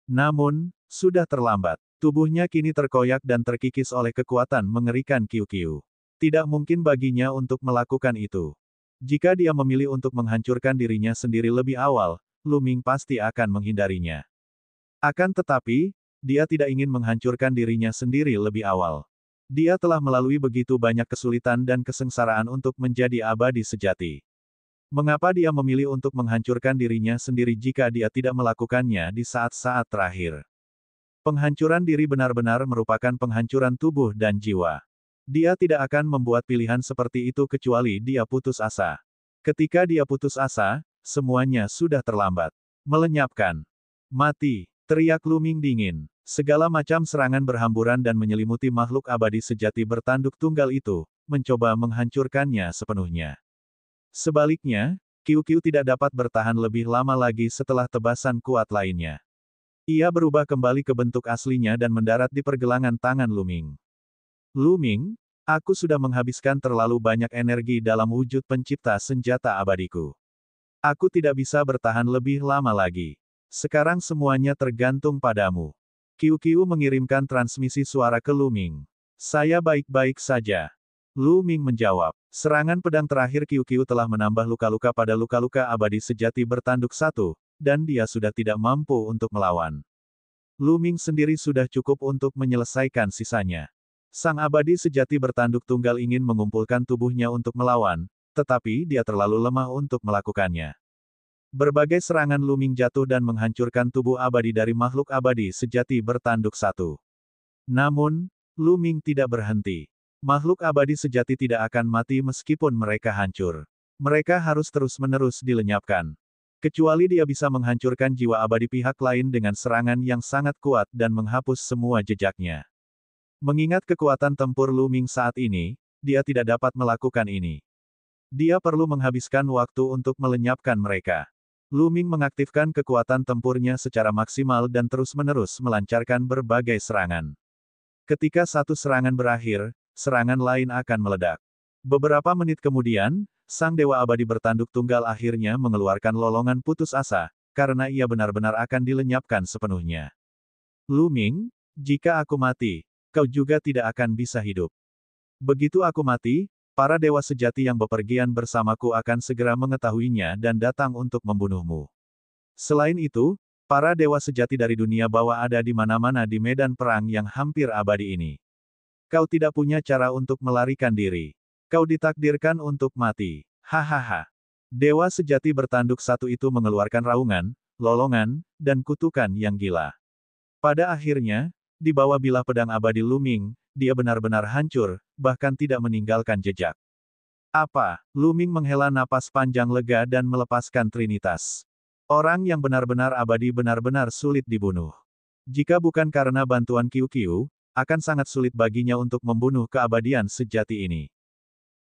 [SPEAKER 1] Namun, sudah terlambat. Tubuhnya kini terkoyak dan terkikis oleh kekuatan mengerikan QQ. Tidak mungkin baginya untuk melakukan itu. Jika dia memilih untuk menghancurkan dirinya sendiri lebih awal, Luming pasti akan menghindarinya. Akan tetapi, dia tidak ingin menghancurkan dirinya sendiri lebih awal. Dia telah melalui begitu banyak kesulitan dan kesengsaraan untuk menjadi abadi sejati. Mengapa dia memilih untuk menghancurkan dirinya sendiri jika dia tidak melakukannya di saat-saat terakhir? Penghancuran diri benar-benar merupakan penghancuran tubuh dan jiwa. Dia tidak akan membuat pilihan seperti itu kecuali dia putus asa. Ketika dia putus asa, semuanya sudah terlambat. Melenyapkan. Mati, teriak Luming dingin. Segala macam serangan berhamburan dan menyelimuti makhluk abadi sejati bertanduk tunggal itu, mencoba menghancurkannya sepenuhnya. Sebaliknya, QQ tidak dapat bertahan lebih lama lagi setelah tebasan kuat lainnya. Ia berubah kembali ke bentuk aslinya dan mendarat di pergelangan tangan Luming. Luming, aku sudah menghabiskan terlalu banyak energi dalam wujud pencipta senjata abadiku. Aku tidak bisa bertahan lebih lama lagi. Sekarang semuanya tergantung padamu. QQ mengirimkan transmisi suara ke Luming. Saya baik-baik saja. Luming menjawab. Serangan pedang terakhir QQ telah menambah luka-luka pada luka-luka abadi sejati bertanduk satu, dan dia sudah tidak mampu untuk melawan. Luming sendiri sudah cukup untuk menyelesaikan sisanya. Sang abadi sejati bertanduk tunggal ingin mengumpulkan tubuhnya untuk melawan, tetapi dia terlalu lemah untuk melakukannya. Berbagai serangan Luming jatuh dan menghancurkan tubuh abadi dari makhluk abadi sejati bertanduk satu. Namun, Luming tidak berhenti. Makhluk abadi sejati tidak akan mati meskipun mereka hancur. Mereka harus terus-menerus dilenyapkan. Kecuali dia bisa menghancurkan jiwa abadi pihak lain dengan serangan yang sangat kuat dan menghapus semua jejaknya. Mengingat kekuatan tempur Luming saat ini, dia tidak dapat melakukan ini. Dia perlu menghabiskan waktu untuk melenyapkan mereka. Luming mengaktifkan kekuatan tempurnya secara maksimal dan terus-menerus melancarkan berbagai serangan. Ketika satu serangan berakhir, serangan lain akan meledak. Beberapa menit kemudian, sang dewa abadi bertanduk tunggal akhirnya mengeluarkan lolongan putus asa, karena ia benar-benar akan dilenyapkan sepenuhnya. Luming, jika aku mati, kau juga tidak akan bisa hidup. Begitu aku mati, para dewa sejati yang bepergian bersamaku akan segera mengetahuinya dan datang untuk membunuhmu. Selain itu, para dewa sejati dari dunia bawah ada di mana-mana di medan perang yang hampir abadi ini. Kau tidak punya cara untuk melarikan diri. Kau ditakdirkan untuk mati. Hahaha. Dewa sejati bertanduk satu itu mengeluarkan raungan, lolongan, dan kutukan yang gila. Pada akhirnya, di bawah bilah pedang abadi Luming, dia benar-benar hancur, bahkan tidak meninggalkan jejak. Apa? Luming menghela napas panjang lega dan melepaskan Trinitas. Orang yang benar-benar abadi benar-benar sulit dibunuh. Jika bukan karena bantuan QQ, akan sangat sulit baginya untuk membunuh keabadian sejati ini.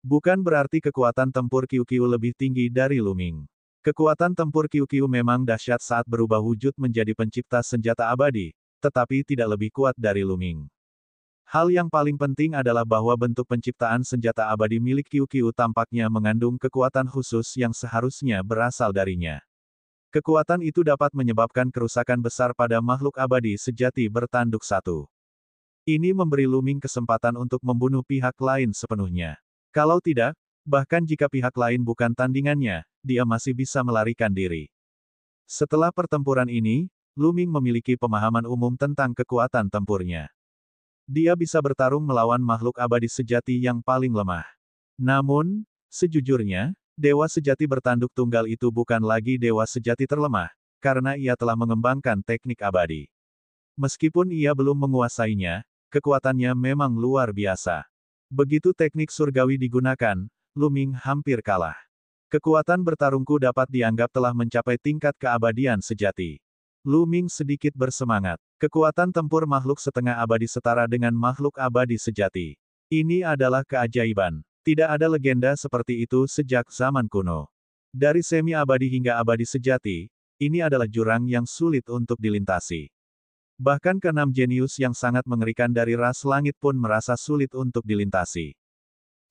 [SPEAKER 1] Bukan berarti kekuatan tempur QQ lebih tinggi dari Luming. Kekuatan tempur QQ memang dahsyat saat berubah wujud menjadi pencipta senjata abadi, tetapi tidak lebih kuat dari Luming. Hal yang paling penting adalah bahwa bentuk penciptaan senjata abadi milik QQ tampaknya mengandung kekuatan khusus yang seharusnya berasal darinya. Kekuatan itu dapat menyebabkan kerusakan besar pada makhluk abadi sejati bertanduk satu. Ini memberi Luming kesempatan untuk membunuh pihak lain sepenuhnya. Kalau tidak, bahkan jika pihak lain bukan tandingannya, dia masih bisa melarikan diri. Setelah pertempuran ini, Luming memiliki pemahaman umum tentang kekuatan tempurnya. Dia bisa bertarung melawan makhluk abadi sejati yang paling lemah. Namun, sejujurnya, dewa sejati bertanduk tunggal itu bukan lagi dewa sejati terlemah, karena ia telah mengembangkan teknik abadi. Meskipun ia belum menguasainya, kekuatannya memang luar biasa. Begitu teknik surgawi digunakan, Luming hampir kalah. Kekuatan bertarungku dapat dianggap telah mencapai tingkat keabadian sejati. Luming sedikit bersemangat. Kekuatan tempur makhluk setengah abadi setara dengan makhluk abadi sejati. Ini adalah keajaiban. Tidak ada legenda seperti itu sejak zaman kuno. Dari semi-abadi hingga abadi sejati, ini adalah jurang yang sulit untuk dilintasi. Bahkan keenam jenius yang sangat mengerikan dari ras langit pun merasa sulit untuk dilintasi.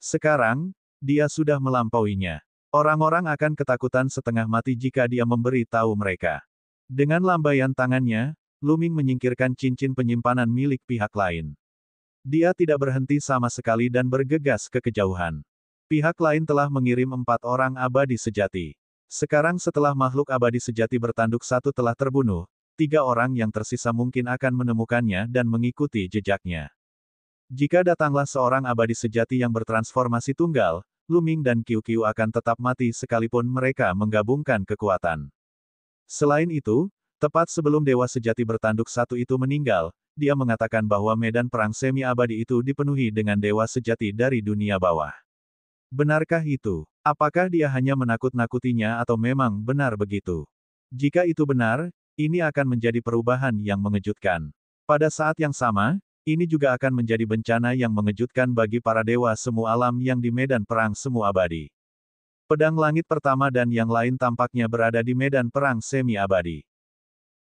[SPEAKER 1] Sekarang, dia sudah melampauinya. Orang-orang akan ketakutan setengah mati jika dia memberi tahu mereka. Dengan lambaian tangannya, Luming menyingkirkan cincin penyimpanan milik pihak lain. Dia tidak berhenti sama sekali dan bergegas ke kejauhan. Pihak lain telah mengirim 4 orang abadi sejati. Sekarang setelah makhluk abadi sejati bertanduk satu telah terbunuh, 3 orang yang tersisa mungkin akan menemukannya dan mengikuti jejaknya. Jika datanglah seorang abadi sejati yang bertransformasi tunggal, Luming dan QQ akan tetap mati sekalipun mereka menggabungkan kekuatan. Selain itu, tepat sebelum dewa sejati bertanduk satu itu meninggal, dia mengatakan bahwa medan perang semi-abadi itu dipenuhi dengan dewa sejati dari dunia bawah. Benarkah itu? Apakah dia hanya menakut-nakutinya atau memang benar begitu? Jika itu benar, ini akan menjadi perubahan yang mengejutkan. Pada saat yang sama, Ini juga akan menjadi bencana yang mengejutkan bagi para dewa semu alam yang di medan perang semu abadi. Pedang langit pertama dan yang lain tampaknya berada di medan perang semi abadi.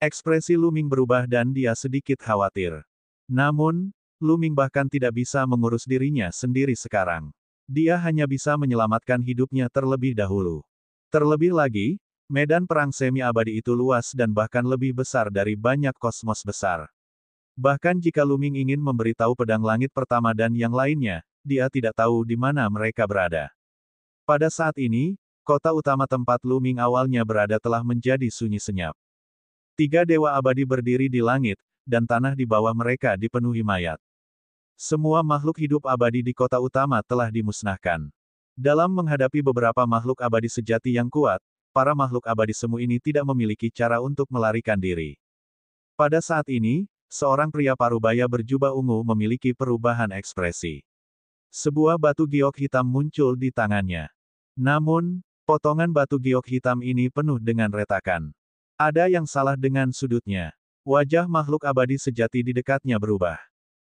[SPEAKER 1] Ekspresi Lu Ming berubah dan dia sedikit khawatir. Namun, Lu Ming bahkan tidak bisa mengurus dirinya sendiri sekarang. Dia hanya bisa menyelamatkan hidupnya terlebih dahulu. Terlebih lagi, medan perang semi abadi itu luas dan bahkan lebih besar dari banyak kosmos besar. Bahkan jika Lu Ming ingin memberitahu pedang langit pertama dan yang lainnya, dia tidak tahu di mana mereka berada. Pada saat ini, kota utama tempat Lu Ming awalnya berada telah menjadi sunyi senyap. 3 dewa abadi berdiri di langit, dan tanah di bawah mereka dipenuhi mayat. Semua makhluk hidup abadi di kota utama telah dimusnahkan. Dalam menghadapi beberapa makhluk abadi sejati yang kuat, para makhluk abadi semu ini tidak memiliki cara untuk melarikan diri. Pada saat ini, seorang pria parubaya berjubah ungu memiliki perubahan ekspresi. Sebuah batu giok hitam muncul di tangannya. Namun, potongan batu giok hitam ini penuh dengan retakan. Ada yang salah dengan sudutnya. Wajah makhluk abadi sejati di dekatnya berubah.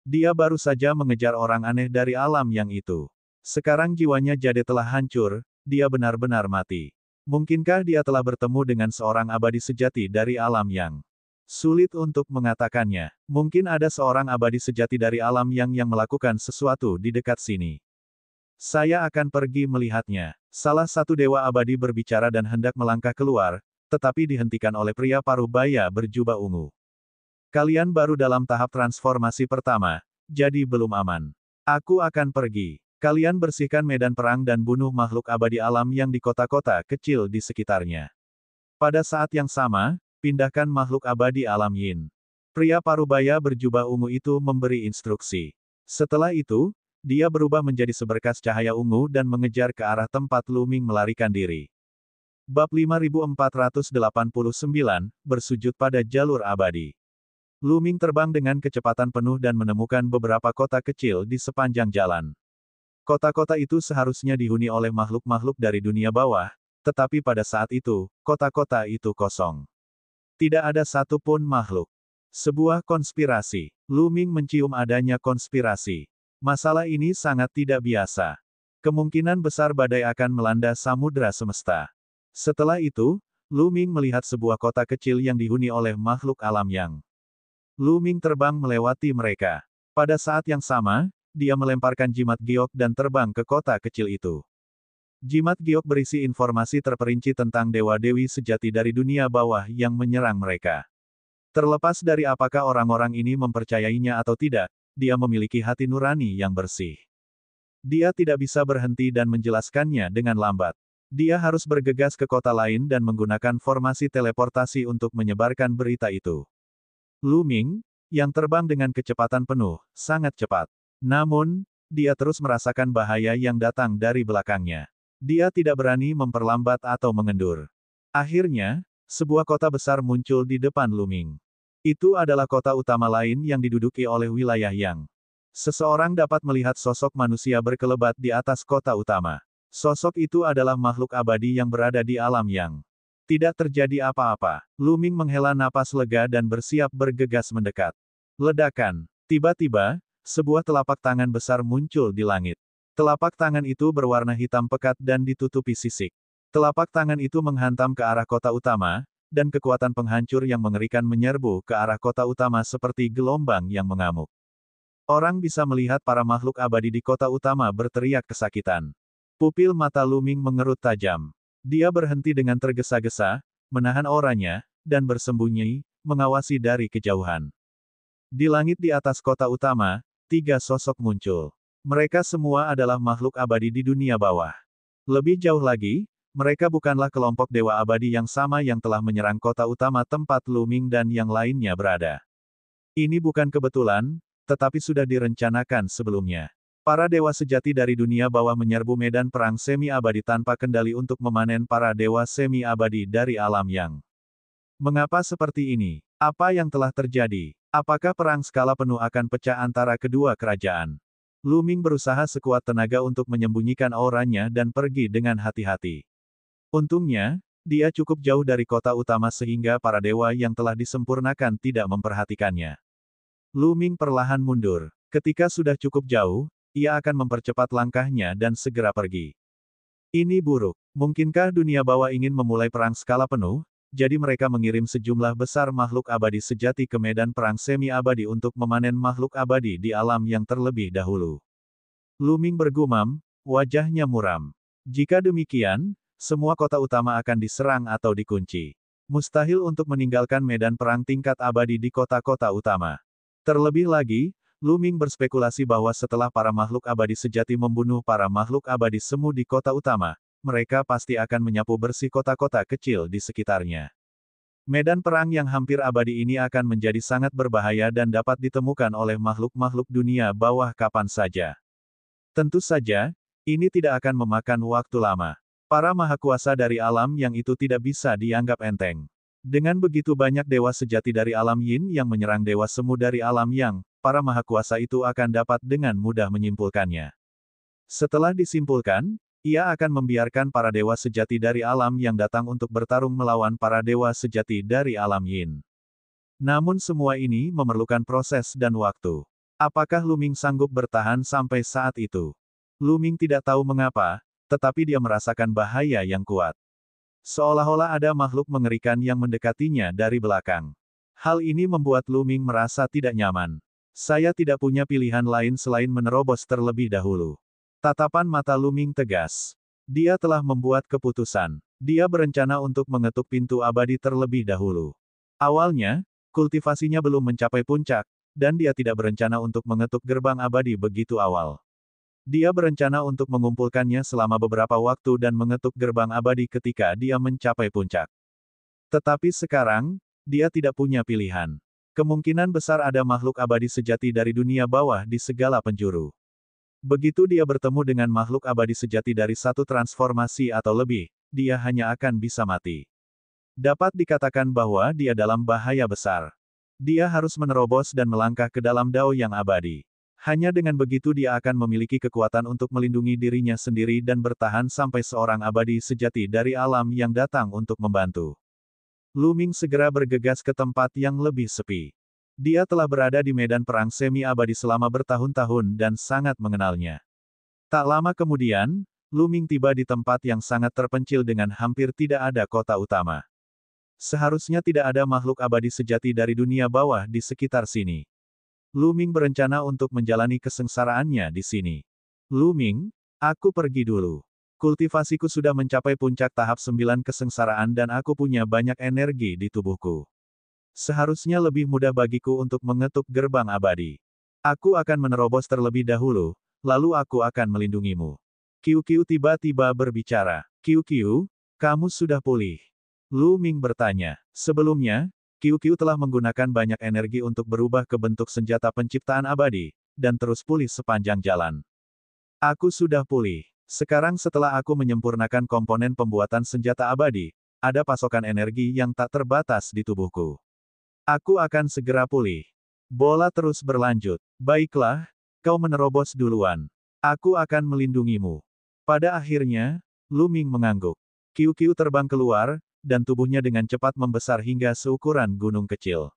[SPEAKER 1] Dia baru saja mengejar orang aneh dari alam yang itu. Sekarang jiwanya jadi telah hancur, dia benar-benar mati. Mungkinkah dia telah bertemu dengan seorang abadi sejati dari alam yang sulit untuk mengatakannya? Mungkin ada seorang abadi sejati dari alam yang melakukan sesuatu di dekat sini. Saya akan pergi melihatnya. Salah satu dewa abadi berbicara dan hendak melangkah keluar, tetapi dihentikan oleh pria parubaya berjubah ungu. Kalian baru dalam tahap transformasi pertama, jadi belum aman. Aku akan pergi. Kalian bersihkan medan perang dan bunuh makhluk abadi alam yang di kota-kota kecil di sekitarnya. Pada saat yang sama, pindahkan makhluk abadi alam Yin. Pria parubaya berjubah ungu itu memberi instruksi. Setelah itu, dia berubah menjadi seberkas cahaya ungu dan mengejar ke arah tempat Lu Ming melarikan diri. Bab 5489, Bersujud pada Jalur Abadi. Lu Ming terbang dengan kecepatan penuh dan menemukan beberapa kota kecil di sepanjang jalan. Kota-kota itu seharusnya dihuni oleh makhluk-makhluk dari dunia bawah, tetapi pada saat itu, kota-kota itu kosong. Tidak ada satupun makhluk. Sebuah konspirasi. Lu Ming mencium adanya konspirasi. Masalah ini sangat tidak biasa. Kemungkinan besar badai akan melanda samudra semesta. Setelah itu, Lu Ming melihat sebuah kota kecil yang dihuni oleh makhluk alam yang Lu Ming terbang melewati mereka. Pada saat yang sama, dia melemparkan jimat giok dan terbang ke kota kecil itu. Jimat giok berisi informasi terperinci tentang dewa-dewi sejati dari dunia bawah yang menyerang mereka. Terlepas dari apakah orang-orang ini mempercayainya atau tidak, dia memiliki hati nurani yang bersih. Dia tidak bisa berhenti dan menjelaskannya dengan lambat. Dia harus bergegas ke kota lain dan menggunakan formasi teleportasi untuk menyebarkan berita itu. Lu Ming, yang terbang dengan kecepatan penuh, sangat cepat. Namun, dia terus merasakan bahaya yang datang dari belakangnya. Dia tidak berani memperlambat atau mengendur. Akhirnya, sebuah kota besar muncul di depan Lu Ming. Itu adalah kota utama lain yang diduduki oleh wilayah yang. Seseorang dapat melihat sosok manusia berkelebat di atas kota utama. Sosok itu adalah makhluk abadi yang berada di alam yang. Tidak terjadi apa-apa. Lu Ming menghela napas lega dan bersiap bergegas mendekat. Ledakan. Tiba-tiba, sebuah telapak tangan besar muncul di langit. Telapak tangan itu berwarna hitam pekat dan ditutupi sisik. Telapak tangan itu menghantam ke arah kota utama, dan kekuatan penghancur yang mengerikan menyerbu ke arah kota utama seperti gelombang yang mengamuk. Orang bisa melihat para makhluk abadi di kota utama berteriak kesakitan. Pupil mata Lu Ming mengerut tajam. Dia berhenti dengan tergesa-gesa, menahan auranya, dan bersembunyi, mengawasi dari kejauhan. Di langit di atas kota utama, 3 sosok muncul. Mereka semua adalah makhluk abadi di dunia bawah. Lebih jauh lagi, mereka bukanlah kelompok dewa abadi yang sama yang telah menyerang kota utama tempat Lu Ming dan yang lainnya berada. Ini bukan kebetulan, tetapi sudah direncanakan sebelumnya. Para dewa sejati dari dunia bawah menyerbu medan perang semi-abadi tanpa kendali untuk memanen para dewa semi-abadi dari alam yang. Mengapa seperti ini? Apa yang telah terjadi? Apakah perang skala penuh akan pecah antara kedua kerajaan? Lu Ming berusaha sekuat tenaga untuk menyembunyikan auranya dan pergi dengan hati-hati. Untungnya, dia cukup jauh dari kota utama sehingga para dewa yang telah disempurnakan tidak memperhatikannya. Lu Ming perlahan mundur. Ketika sudah cukup jauh, ia akan mempercepat langkahnya dan segera pergi. Ini buruk. Mungkinkah dunia bawah ingin memulai perang skala penuh? Jadi mereka mengirim sejumlah besar makhluk abadi sejati ke medan perang semi-abadi untuk memanen makhluk abadi di alam yang terlebih dahulu. Lu Ming bergumam, wajahnya muram. Jika demikian, semua kota utama akan diserang atau dikunci. Mustahil untuk meninggalkan medan perang tingkat abadi di kota-kota utama. Terlebih lagi, Lu Ming berspekulasi bahwa setelah para makhluk abadi sejati membunuh para makhluk abadi semu di kota utama, mereka pasti akan menyapu bersih kota-kota kecil di sekitarnya. Medan perang yang hampir abadi ini akan menjadi sangat berbahaya dan dapat ditemukan oleh makhluk-makhluk dunia bawah kapan saja. Tentu saja, ini tidak akan memakan waktu lama. Para mahakuasa dari alam yang itu tidak bisa dianggap enteng. Dengan begitu banyak dewa sejati dari alam yin yang menyerang dewa semu dari alam yang, para mahakuasa itu akan dapat dengan mudah menyimpulkannya. Setelah disimpulkan, ia akan membiarkan para dewa sejati dari alam yang datang untuk bertarung melawan para dewa sejati dari alam yin. Namun semua ini memerlukan proses dan waktu. Apakah Lu Ming sanggup bertahan sampai saat itu? Lu Ming tidak tahu mengapa, tetapi dia merasakan bahaya yang kuat. Seolah-olah ada makhluk mengerikan yang mendekatinya dari belakang. Hal ini membuat Lu Ming merasa tidak nyaman. Saya tidak punya pilihan lain selain menerobos terlebih dahulu. Tatapan mata Lu Ming tegas. Dia telah membuat keputusan. Dia berencana untuk mengetuk pintu abadi terlebih dahulu. Awalnya, kultivasinya belum mencapai puncak, dan dia tidak berencana untuk mengetuk gerbang abadi begitu awal. Dia berencana untuk mengumpulkannya selama beberapa waktu dan mengetuk gerbang abadi ketika dia mencapai puncak. Tetapi sekarang, dia tidak punya pilihan. Kemungkinan besar ada makhluk abadi sejati dari dunia bawah di segala penjuru. Begitu dia bertemu dengan makhluk abadi sejati dari satu transformasi atau lebih, dia hanya akan bisa mati. Dapat dikatakan bahwa dia dalam bahaya besar. Dia harus menerobos dan melangkah ke dalam dao yang abadi. Hanya dengan begitu dia akan memiliki kekuatan untuk melindungi dirinya sendiri dan bertahan sampai seorang abadi sejati dari alam yang datang untuk membantu. Lu Ming segera bergegas ke tempat yang lebih sepi. Dia telah berada di medan perang semi-abadi selama bertahun-tahun dan sangat mengenalnya. Tak lama kemudian, Lu Ming tiba di tempat yang sangat terpencil dengan hampir tidak ada kota utama. Seharusnya tidak ada makhluk abadi sejati dari dunia bawah di sekitar sini. Lu Ming berencana untuk menjalani kesengsaraannya di sini. Lu Ming, aku pergi dulu. Kultivasiku sudah mencapai puncak tahap 9 kesengsaraan dan aku punya banyak energi di tubuhku. Seharusnya lebih mudah bagiku untuk mengetuk gerbang abadi. Aku akan menerobos terlebih dahulu, lalu aku akan melindungimu. Qiu Qiu tiba-tiba berbicara. Qiu Qiu, kamu sudah pulih. Lu Ming bertanya. Sebelumnya, Qiu Qiu telah menggunakan banyak energi untuk berubah ke bentuk senjata penciptaan abadi, dan terus pulih sepanjang jalan. Aku sudah pulih. Sekarang setelah aku menyempurnakan komponen pembuatan senjata abadi, ada pasokan energi yang tak terbatas di tubuhku. Aku akan segera pulih. Bola terus berlanjut. Baiklah, kau menerobos duluan. Aku akan melindungimu. Pada akhirnya, Lu Ming mengangguk. Qiu Qiu terbang keluar, dan tubuhnya dengan cepat membesar hingga seukuran gunung kecil.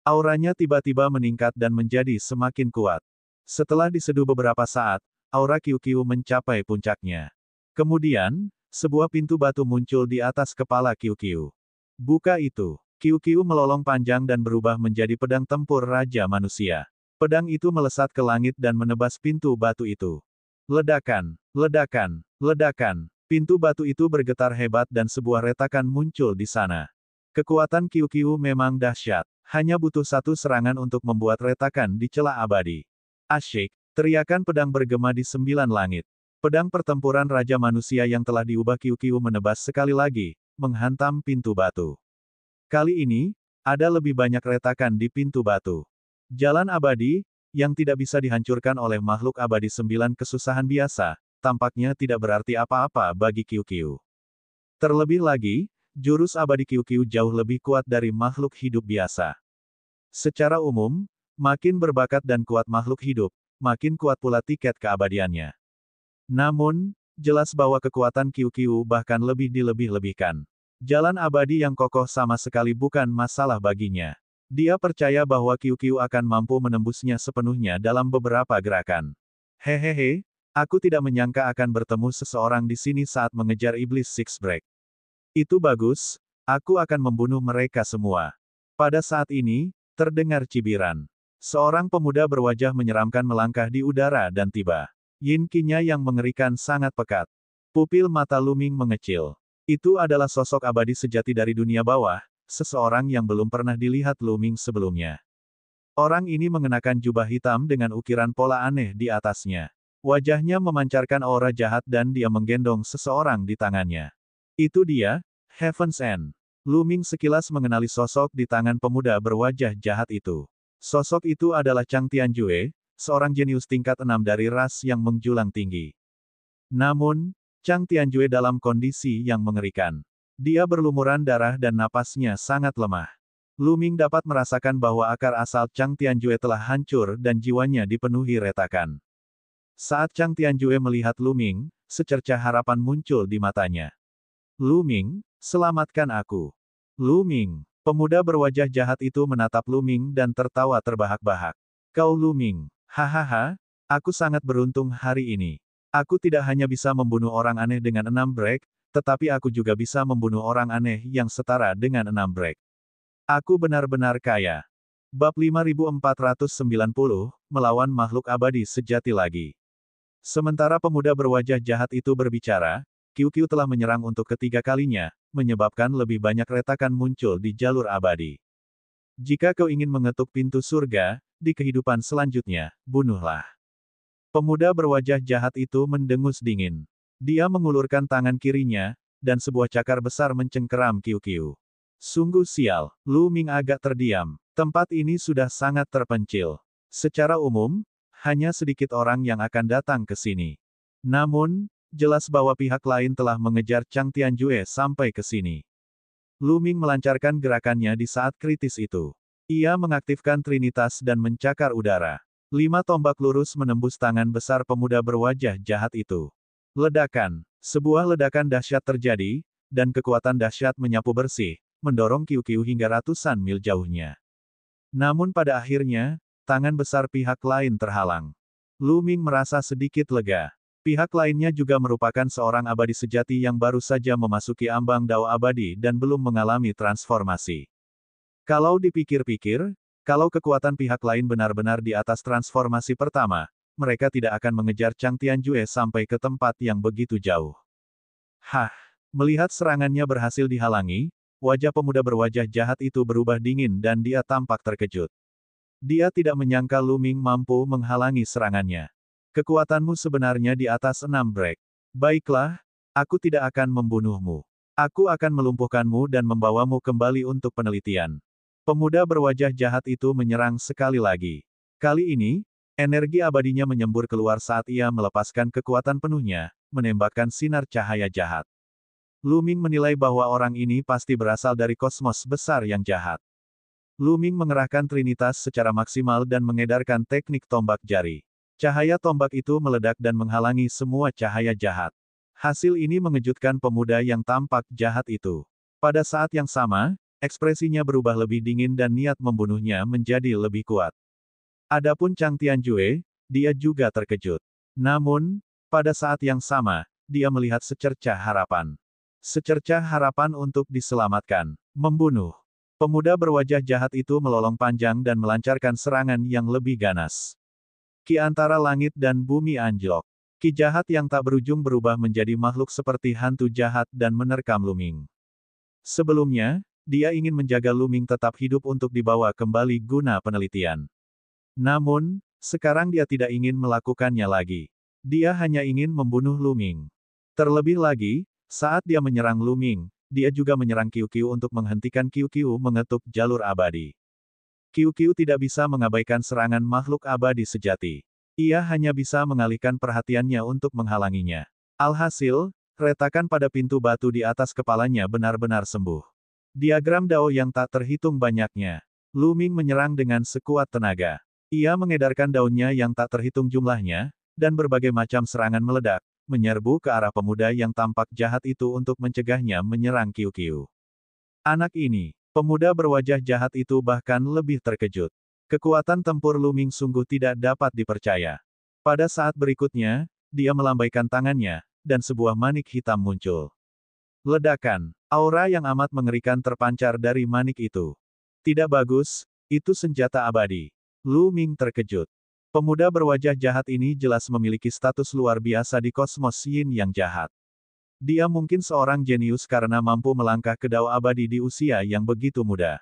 [SPEAKER 1] Auranya tiba-tiba meningkat dan menjadi semakin kuat. Setelah diseduh beberapa saat, aura Qiu Qiu mencapai puncaknya. Kemudian, sebuah pintu batu muncul di atas kepala Qiu Qiu. Buka itu. Qiu Qiu melolong panjang dan berubah menjadi pedang tempur Raja Manusia. Pedang itu melesat ke langit dan menebas pintu batu itu. Ledakan, ledakan, ledakan. Pintu batu itu bergetar hebat dan sebuah retakan muncul di sana. Kekuatan Qiu Qiu memang dahsyat. Hanya butuh satu serangan untuk membuat retakan di celah abadi. Asyik, teriakan pedang bergema di 9 langit. Pedang pertempuran Raja Manusia yang telah diubah Qiu Qiu menebas sekali lagi, menghantam pintu batu. Kali ini, ada lebih banyak retakan di pintu batu. Jalan abadi, yang tidak bisa dihancurkan oleh makhluk abadi 9 kesusahan biasa, tampaknya tidak berarti apa-apa bagi Qiu Qiu. Terlebih lagi, jurus abadi Qiu Qiu jauh lebih kuat dari makhluk hidup biasa. Secara umum, makin berbakat dan kuat makhluk hidup, makin kuat pula tiket keabadiannya. Namun, jelas bahwa kekuatan Qiu Qiu bahkan lebih dilebih-lebihkan. Jalan abadi yang kokoh sama sekali bukan masalah baginya. Dia percaya bahwa QQ akan mampu menembusnya sepenuhnya dalam beberapa gerakan. Hehehe, aku tidak menyangka akan bertemu seseorang di sini saat mengejar iblis Six Break. Itu bagus, aku akan membunuh mereka semua. Pada saat ini, terdengar cibiran. Seorang pemuda berwajah menyeramkan melangkah di udara dan tiba. Yin Qi-nya yang mengerikan sangat pekat. Pupil mata Luming mengecil. Itu adalah sosok abadi sejati dari dunia bawah, seseorang yang belum pernah dilihat Luming sebelumnya. Orang ini mengenakan jubah hitam dengan ukiran pola aneh di atasnya. Wajahnya memancarkan aura jahat dan dia menggendong seseorang di tangannya. Itu dia, Heaven's End. Luming sekilas mengenali sosok di tangan pemuda berwajah jahat itu. Sosok itu adalah Chang Tianjue, seorang jenius tingkat 6 dari ras yang menjulang tinggi. Namun, Chang Tianjue dalam kondisi yang mengerikan. Dia berlumuran darah dan napasnya sangat lemah. Luming dapat merasakan bahwa akar asal Chang Tianjue telah hancur dan jiwanya dipenuhi retakan. Saat Chang Tianjue melihat Luming, secercah harapan muncul di matanya. Luming, selamatkan aku. Luming. Pemuda berwajah jahat itu menatap Luming dan tertawa terbahak-bahak. Kau Luming. Hahaha, aku sangat beruntung hari ini. Aku tidak hanya bisa membunuh orang aneh dengan 6 break, tetapi aku juga bisa membunuh orang aneh yang setara dengan 6 break. Aku benar-benar kaya. Bab 5490, melawan makhluk abadi sejati lagi. Sementara pemuda berwajah jahat itu berbicara, QQ telah menyerang untuk ketiga kalinya, menyebabkan lebih banyak retakan muncul di jalur abadi. Jika kau ingin mengetuk pintu surga, di kehidupan selanjutnya, bunuhlah. Pemuda berwajah jahat itu mendengus dingin. Dia mengulurkan tangan kirinya, dan sebuah cakar besar mencengkeram QQ. Sungguh sial, Luming agak terdiam. Tempat ini sudah sangat terpencil. Secara umum, hanya sedikit orang yang akan datang ke sini. Namun, jelas bahwa pihak lain telah mengejar Chang Tianjue sampai ke sini. Luming melancarkan gerakannya di saat kritis itu. Ia mengaktifkan Trinitas dan mencakar udara. 5 tombak lurus menembus tangan besar pemuda berwajah jahat itu. Ledakan. Sebuah ledakan dahsyat terjadi, dan kekuatan dahsyat menyapu bersih, mendorong QQ hingga ratusan mil jauhnya. Namun pada akhirnya, tangan besar pihak lain terhalang. Luming merasa sedikit lega. Pihak lainnya juga merupakan seorang abadi sejati yang baru saja memasuki ambang Dao abadi dan belum mengalami transformasi. Kalau dipikir-pikir, kalau kekuatan pihak lain benar-benar di atas transformasi pertama, mereka tidak akan mengejar Chang Tianjue sampai ke tempat yang begitu jauh. Hah! Melihat serangannya berhasil dihalangi, wajah pemuda berwajah jahat itu berubah dingin dan dia tampak terkejut. Dia tidak menyangka Luming mampu menghalangi serangannya. Kekuatanmu sebenarnya di atas 6 break. Baiklah, aku tidak akan membunuhmu. Aku akan melumpuhkanmu dan membawamu kembali untuk penelitian. Pemuda berwajah jahat itu menyerang sekali lagi. Kali ini, energi abadinya menyembur keluar saat ia melepaskan kekuatan penuhnya, menembakkan sinar cahaya jahat. Luming menilai bahwa orang ini pasti berasal dari kosmos besar yang jahat. Luming mengerahkan Trinitas secara maksimal dan mengedarkan teknik tombak jari. Cahaya tombak itu meledak dan menghalangi semua cahaya jahat. Hasil ini mengejutkan pemuda yang tampak jahat itu. Pada saat yang sama, ekspresinya berubah lebih dingin dan niat membunuhnya menjadi lebih kuat. Adapun Chang Tianjue, dia juga terkejut. Namun, pada saat yang sama, dia melihat secercah harapan. Secercah harapan untuk diselamatkan. Membunuh. Pemuda berwajah jahat itu melolong panjang dan melancarkan serangan yang lebih ganas. Ki antara langit dan bumi anjlok. Ki jahat yang tak berujung berubah menjadi makhluk seperti hantu jahat dan menerkam Luming. Sebelumnya, dia ingin menjaga Luming tetap hidup untuk dibawa kembali guna penelitian. Namun, sekarang dia tidak ingin melakukannya lagi. Dia hanya ingin membunuh Luming. Terlebih lagi, saat dia menyerang Luming, dia juga menyerang QQ untuk menghentikan QQ mengetuk jalur abadi. QQ tidak bisa mengabaikan serangan makhluk abadi sejati. Ia hanya bisa mengalihkan perhatiannya untuk menghalanginya. Alhasil, retakan pada pintu batu di atas kepalanya benar-benar sembuh. Diagram Dao yang tak terhitung banyaknya. Luming menyerang dengan sekuat tenaga. Ia mengedarkan daunnya yang tak terhitung jumlahnya, dan berbagai macam serangan meledak, menyerbu ke arah pemuda yang tampak jahat itu untuk mencegahnya menyerang QQ. Anak ini, Pemuda berwajah jahat itu bahkan lebih terkejut. Kekuatan tempur Lu Ming sungguh tidak dapat dipercaya. Pada saat berikutnya, dia melambaikan tangannya, dan sebuah manik hitam muncul. Ledakan. Aura yang amat mengerikan terpancar dari manik itu. Tidak bagus, itu senjata abadi. Lu Ming terkejut. Pemuda berwajah jahat ini jelas memiliki status luar biasa di kosmos Yin yang jahat. Dia mungkin seorang jenius karena mampu melangkah ke dao abadi di usia yang begitu muda.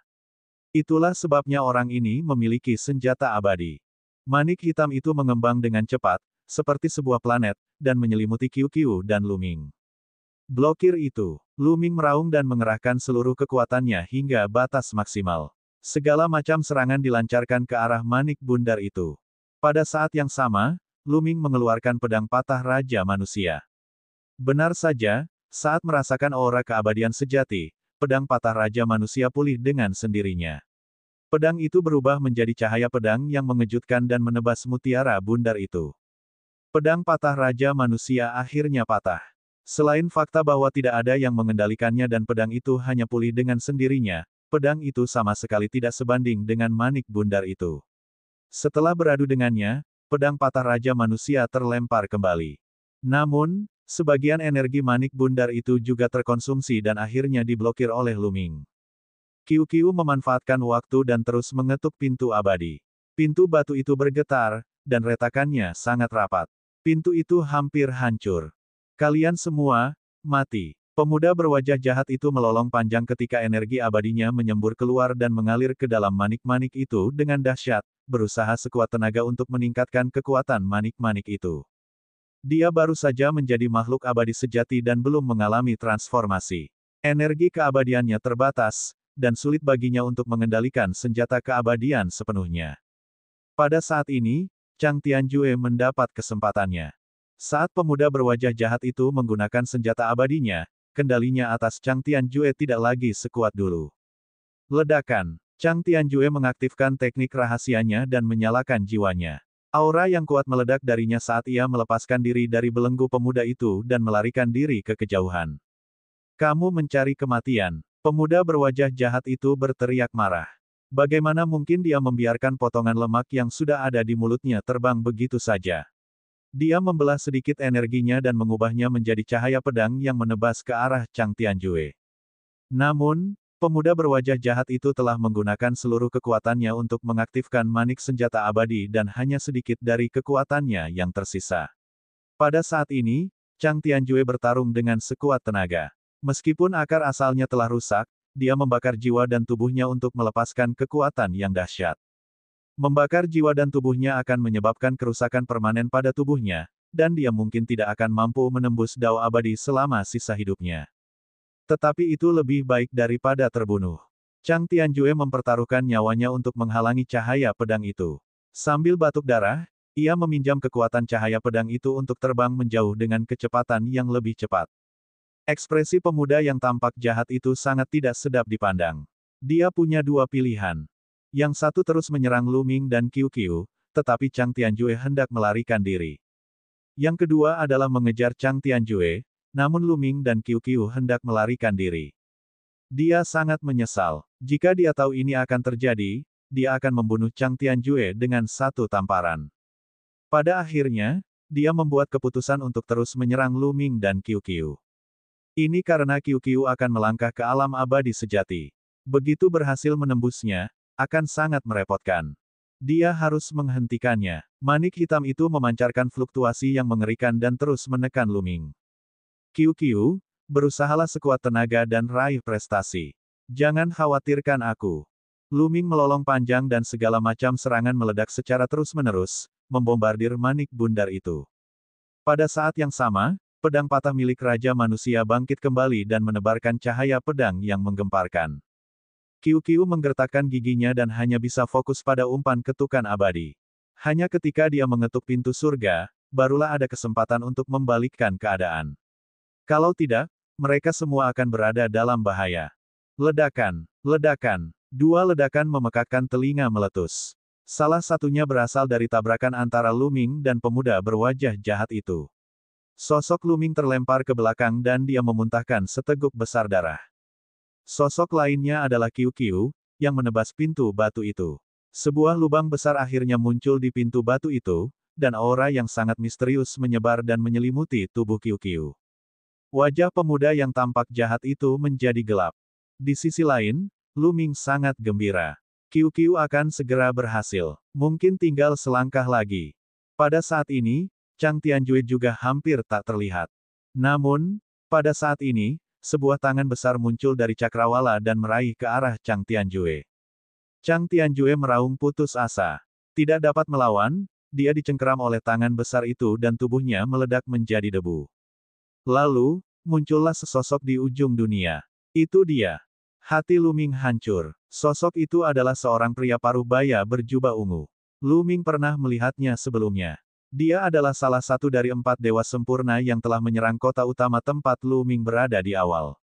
[SPEAKER 1] Itulah sebabnya orang ini memiliki senjata abadi. Manik hitam itu mengembang dengan cepat, seperti sebuah planet, dan menyelimuti Qiu dan Lu Ming. Blokir itu. Lu Ming meraung dan mengerahkan seluruh kekuatannya hingga batas maksimal. Segala macam serangan dilancarkan ke arah manik bundar itu. Pada saat yang sama, Lu Ming mengeluarkan pedang patah Raja Manusia. Benar saja, saat merasakan aura keabadian sejati, pedang patah Raja Manusia pulih dengan sendirinya. Pedang itu berubah menjadi cahaya pedang yang mengejutkan dan menebas mutiara bundar itu. Pedang patah Raja Manusia akhirnya patah. Selain fakta bahwa tidak ada yang mengendalikannya dan pedang itu hanya pulih dengan sendirinya, pedang itu sama sekali tidak sebanding dengan manik bundar itu. Setelah beradu dengannya, pedang patah Raja Manusia terlempar kembali. Namun, sebagian energi manik bundar itu juga terkonsumsi dan akhirnya diblokir oleh Lu Ming. Qiu memanfaatkan waktu dan terus mengetuk pintu abadi. Pintu batu itu bergetar, dan retakannya sangat rapat. Pintu itu hampir hancur. Kalian semua, mati. Pemuda berwajah jahat itu melolong panjang ketika energi abadinya menyembur keluar dan mengalir ke dalam manik-manik itu dengan dahsyat, berusaha sekuat tenaga untuk meningkatkan kekuatan manik-manik itu. Dia baru saja menjadi makhluk abadi sejati dan belum mengalami transformasi. Energi keabadiannya terbatas, dan sulit baginya untuk mengendalikan senjata keabadian sepenuhnya. Pada saat ini, Chang Tianjue mendapat kesempatannya. Saat pemuda berwajah jahat itu menggunakan senjata abadinya, kendalinya atas Chang Tianjue tidak lagi sekuat dulu. Ledakan. Chang Tianjue mengaktifkan teknik rahasianya dan menyalakan jiwanya. Aura yang kuat meledak darinya saat ia melepaskan diri dari belenggu pemuda itu dan melarikan diri ke kejauhan. Kamu mencari kematian. Pemuda berwajah jahat itu berteriak marah. Bagaimana mungkin dia membiarkan potongan lemak yang sudah ada di mulutnya terbang begitu saja? Dia membelah sedikit energinya dan mengubahnya menjadi cahaya pedang yang menebas ke arah Chang Tianjue. Namun, pemuda berwajah jahat itu telah menggunakan seluruh kekuatannya untuk mengaktifkan manik senjata abadi dan hanya sedikit dari kekuatannya yang tersisa. Pada saat ini, Chang Tianjue bertarung dengan sekuat tenaga. Meskipun akar asalnya telah rusak, dia membakar jiwa dan tubuhnya untuk melepaskan kekuatan yang dahsyat. Membakar jiwa dan tubuhnya akan menyebabkan kerusakan permanen pada tubuhnya, dan dia mungkin tidak akan mampu menembus dao abadi selama sisa hidupnya. Tetapi itu lebih baik daripada terbunuh. Chang Tianjue mempertaruhkan nyawanya untuk menghalangi cahaya pedang itu. Sambil batuk darah, ia meminjam kekuatan cahaya pedang itu untuk terbang menjauh dengan kecepatan yang lebih cepat. Ekspresi pemuda yang tampak jahat itu sangat tidak sedap dipandang. Dia punya dua pilihan. Yang satu terus menyerang Lu Ming dan Qiu, tetapi Chang Tianjue hendak melarikan diri. Yang kedua adalah mengejar Chang Tianjue, namun Lu Ming dan Qiu hendak melarikan diri. Dia sangat menyesal. Jika dia tahu ini akan terjadi, dia akan membunuh Chang Tianjue dengan satu tamparan. Pada akhirnya, dia membuat keputusan untuk terus menyerang Lu Ming dan Qiu. Ini karena Qiu akan melangkah ke alam abadi sejati. Begitu berhasil menembusnya, akan sangat merepotkan. Dia harus menghentikannya. Manik hitam itu memancarkan fluktuasi yang mengerikan dan terus menekan Lu Ming. Qiu, berusahalah sekuat tenaga dan raih prestasi. Jangan khawatirkan aku. Lu Ming melolong panjang dan segala macam serangan meledak secara terus-menerus, membombardir manik bundar itu. Pada saat yang sama, pedang patah milik Raja Manusia bangkit kembali dan menebarkan cahaya pedang yang menggemparkan. Qiu menggertakkan giginya dan hanya bisa fokus pada umpan ketukan abadi. Hanya ketika dia mengetuk pintu surga, barulah ada kesempatan untuk membalikkan keadaan. Kalau tidak, mereka semua akan berada dalam bahaya. Ledakan. Dua ledakan memekakkan telinga meletus. Salah satunya berasal dari tabrakan antara Lu Ming dan pemuda berwajah jahat itu. Sosok Lu Ming terlempar ke belakang dan dia memuntahkan seteguk besar darah. Sosok lainnya adalah Qiu Qiu, yang menebas pintu batu itu. Sebuah lubang besar akhirnya muncul di pintu batu itu, dan aura yang sangat misterius menyebar dan menyelimuti tubuh Qiu Qiu. Wajah pemuda yang tampak jahat itu menjadi gelap. Di sisi lain, Lu Ming sangat gembira. Qiu Qiu akan segera berhasil. Mungkin tinggal selangkah lagi. Pada saat ini, Chang Tianjue juga hampir tak terlihat. Namun, pada saat ini, sebuah tangan besar muncul dari cakrawala dan meraih ke arah Chang Tianjue. Chang Tianjue meraung putus asa. Tidak dapat melawan, dia dicengkeram oleh tangan besar itu dan tubuhnya meledak menjadi debu. Lalu, muncullah sesosok di ujung dunia. Itu dia. Hati Lu Ming hancur. Sosok itu adalah seorang pria paruh baya berjubah ungu. Lu Ming pernah melihatnya sebelumnya. Dia adalah salah satu dari 4 dewa sempurna yang telah menyerang kota utama tempat Lu Ming berada di awal.